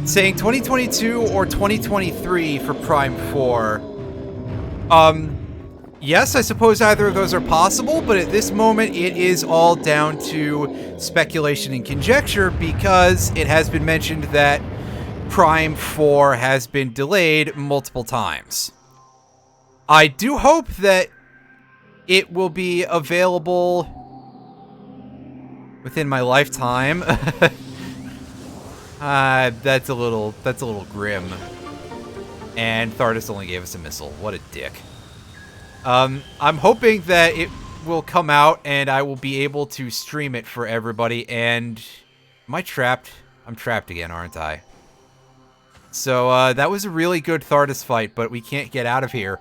Saying 2022 or 2023 for Prime 4. Yes, I suppose either of those are possible, but at this moment it is all down to speculation and conjecture because it has been mentioned that Prime 4 has been delayed multiple times. I do hope that it will be available within my lifetime. That's a little grim. And Thardus only gave us a missile. What a dick. I'm hoping that it will come out and I will be able to stream it for everybody. And am I trapped? I'm trapped again, aren't I? So, that was a really good Thardus fight, but we can't get out of here.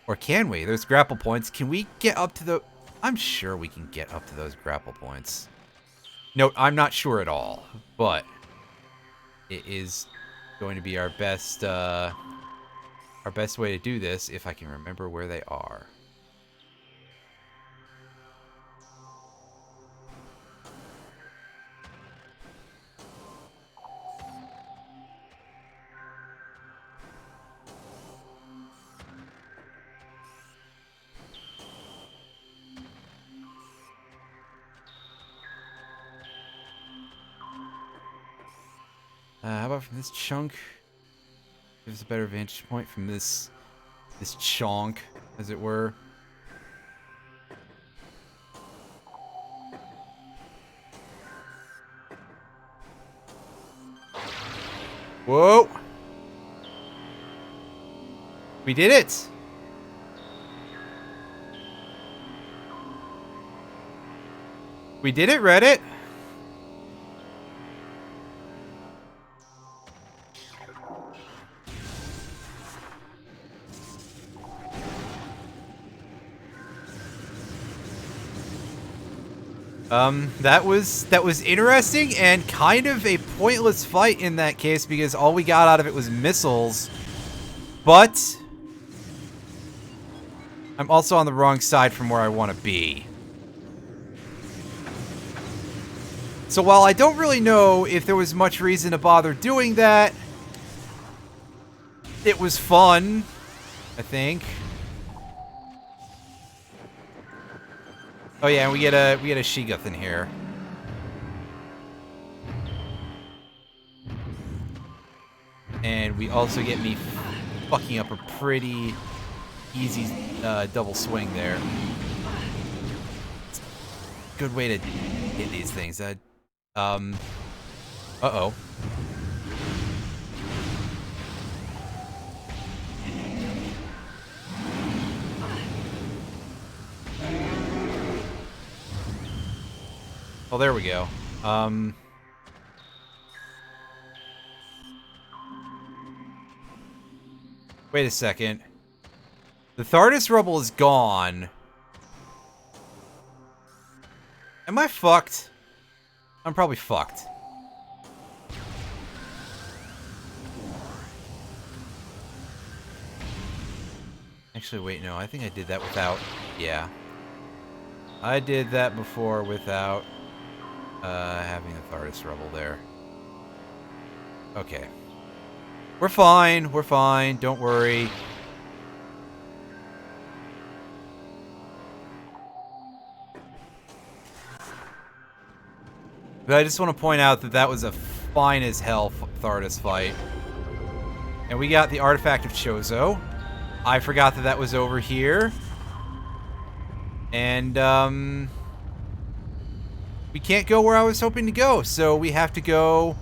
Or can we? There's grapple points. Can we get up to the... I'm sure we can get up to those grapple points. Note, I'm not sure at all, but it is going to be our best way to do this if I can remember where they are. How about from this chunk? Gives us a better vantage point from this chonk, as it were. Whoa! We did it! We did it, Reddit! That was interesting and kind of a pointless fight in that case because all we got out of it was missiles. But I'm also on the wrong side from where I want to be. So while I don't really know if there was much reason to bother doing that, it was fun, I think. Oh yeah, and we get a Shiggoth in here. And we also get me fucking up a pretty easy double swing there. Good way to hit these things. Uh-oh. Oh, there we go. Wait a second. The Thardus rubble is gone. Am I fucked? I'm probably fucked. Actually, wait, no. I think I did that without... Yeah. I did that before without having the Thardus rubble there. Okay. We're fine. We're fine. Don't worry. But I just want to point out that that was a fine as hell Thardus fight. And we got the Artifact of Chozo. I forgot that that was over here. And, we can't go where I was hoping to go, so we have to go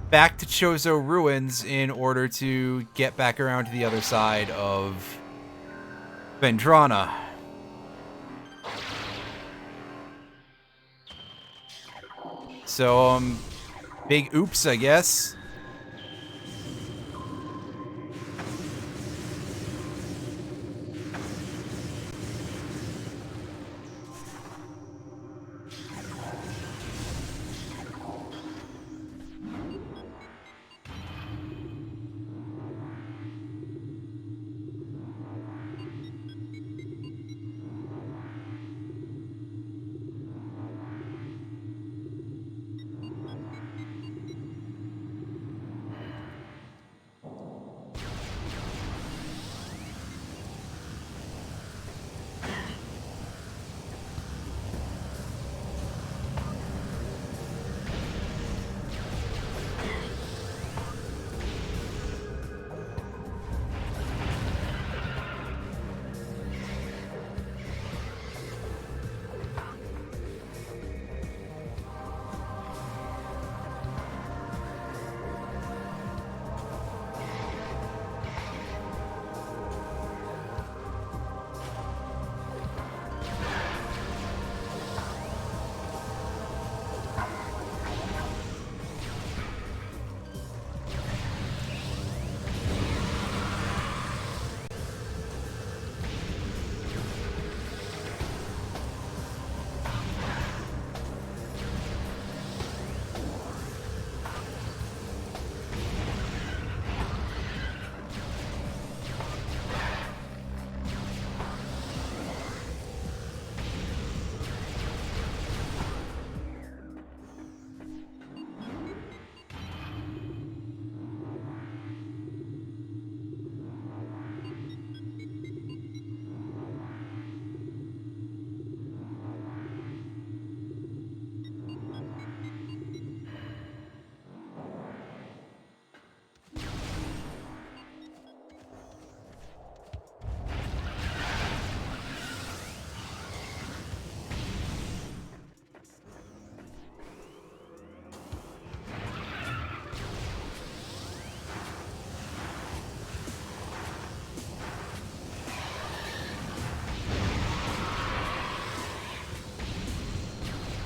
back to Chozo Ruins in order to get back around to the other side of Vendrana. So, big oops, I guess.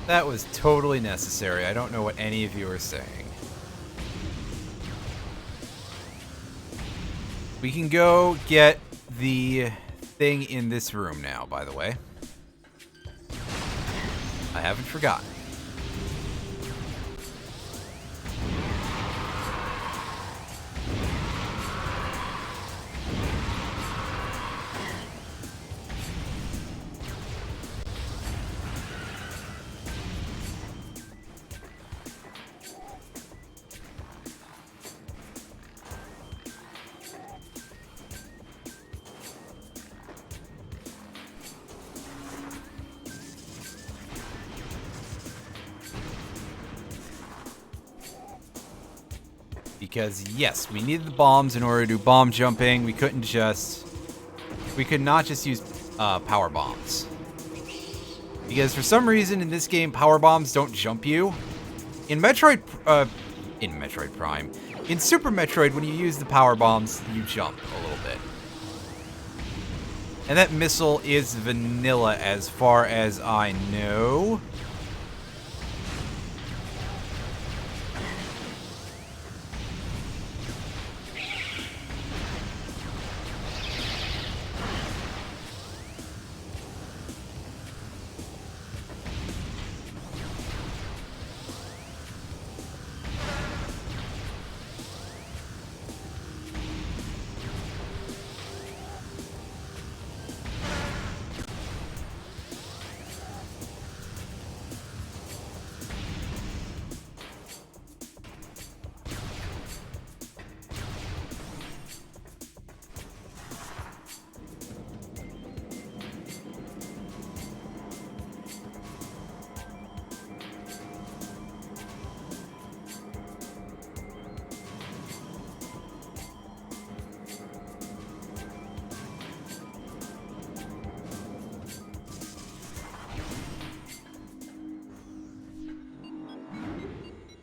That was totally necessary. I don't know what any of you are saying. We can go get the thing in this room now, by the way. I haven't forgotten. Because, yes, we needed the bombs in order to do bomb jumping. We could not just use power bombs. Because for some reason in this game, power bombs don't jump you. In Metroid Prime, in Super Metroid, when you use the power bombs, you jump a little bit. And that missile is vanilla as far as I know.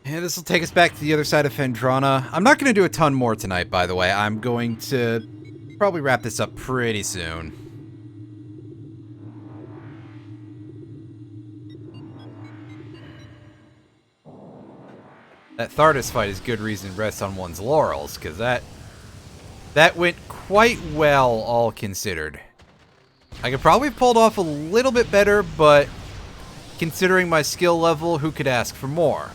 Yeah, this will take us back to the other side of Phendrana. I'm not going to do a ton more tonight, by the way. I'm going to probably wrap this up pretty soon. That Thardus fight is good reason to rest on one's laurels, because that went quite well, all considered. I could probably have pulled off a little bit better, but considering my skill level, who could ask for more?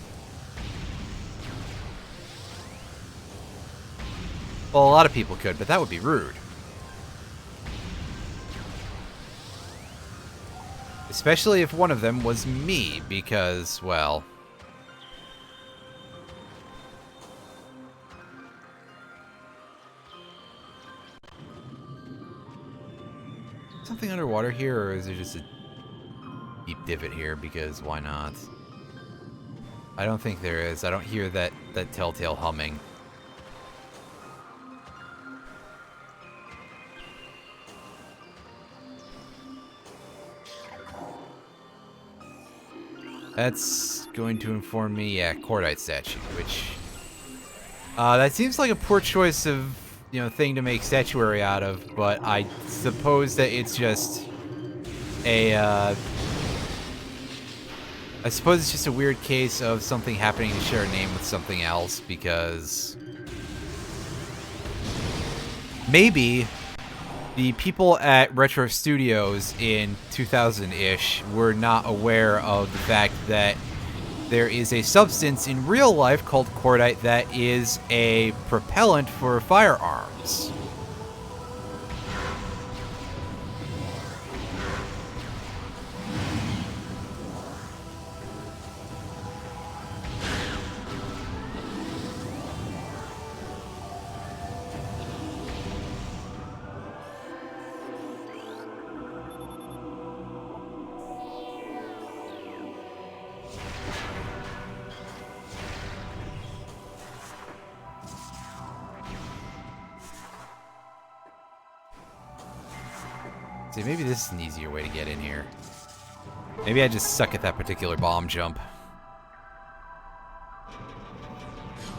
Well, a lot of people could, but that would be rude. Especially if one of them was me, because, well... Something underwater here, or is there just a deep divot here? Because why not? I don't think there is. I don't hear that telltale humming. That's going to inform me, yeah, Cordite statue, which... that seems like a poor choice of, thing to make statuary out of, but I suppose that it's just a, I suppose it's just a weird case of something happening to share a name with something else, because... Maybe the people at Retro Studios in 2000-ish were not aware of the fact that there is a substance in real life called cordite that is a propellant for firearms. See, maybe this is an easier way to get in here. Maybe I just suck at that particular bomb jump.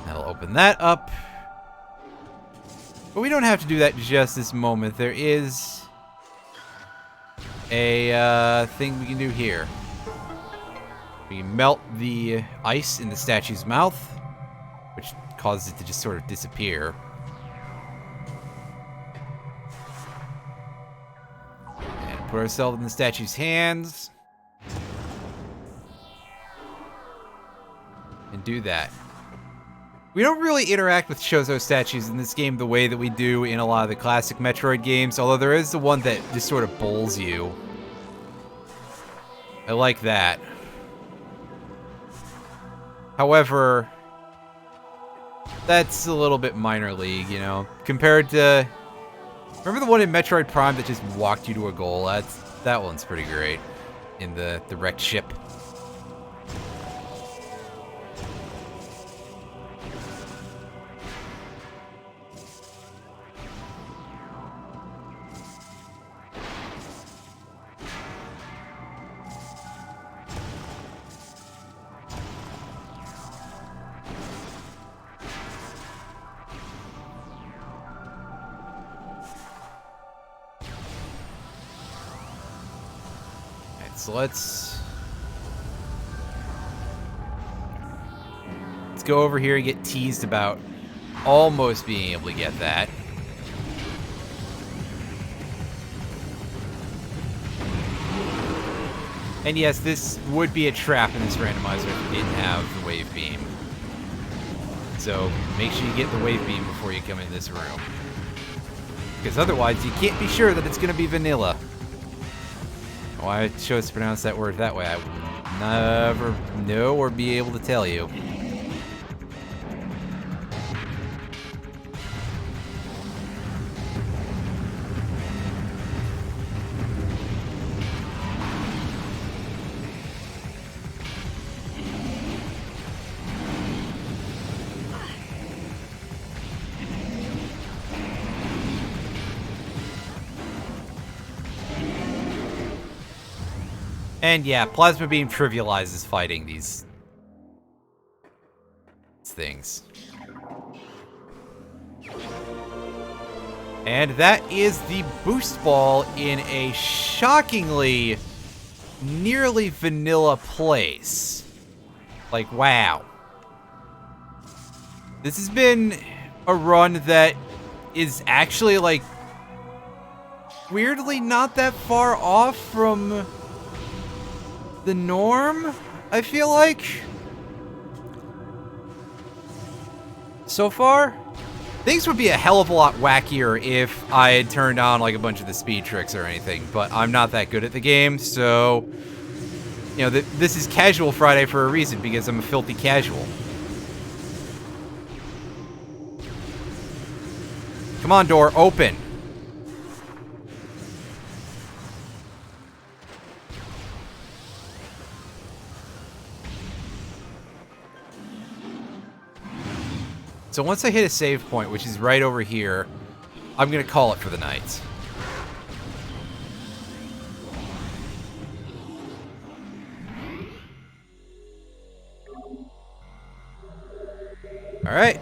That'll open that up. But we don't have to do that just this moment. There is a thing we can do here. We can melt the ice in the statue's mouth, which causes it to just sort of disappear. And put ourselves in the statue's hands. And do that. We don't really interact with Chozo statues in this game the way that we do in a lot of the classic Metroid games, although there is the one that just sort of bowls you. I like that. However, that's a little bit minor league, you know? Compared to... Remember the one in Metroid Prime that just walked you to a goal? That one's pretty great. In the wrecked ship. So let's go over here and get teased about almost being able to get that. And yes, this would be a trap in this randomizer if we didn't have the wave beam. So make sure you get the wave beam before you come in this room. Because otherwise you can't be sure that it's going to be vanilla. Why I chose to pronounce that word that way, I would never know or be able to tell you. And yeah, Plasma Beam trivializes fighting these things. And that is the boost ball in a shockingly nearly vanilla place. Like, wow. This has been a run that is actually, like, weirdly not that far off from the norm, I feel like. So far, things would be a hell of a lot wackier if I had turned on like a bunch of the speed tricks or anything, but I'm not that good at the game, so you know, this is Casual Friday for a reason, because I'm a filthy casual. Come on, door, open. So once I hit a save point, which is right over here, I'm going to call it for the night. All right.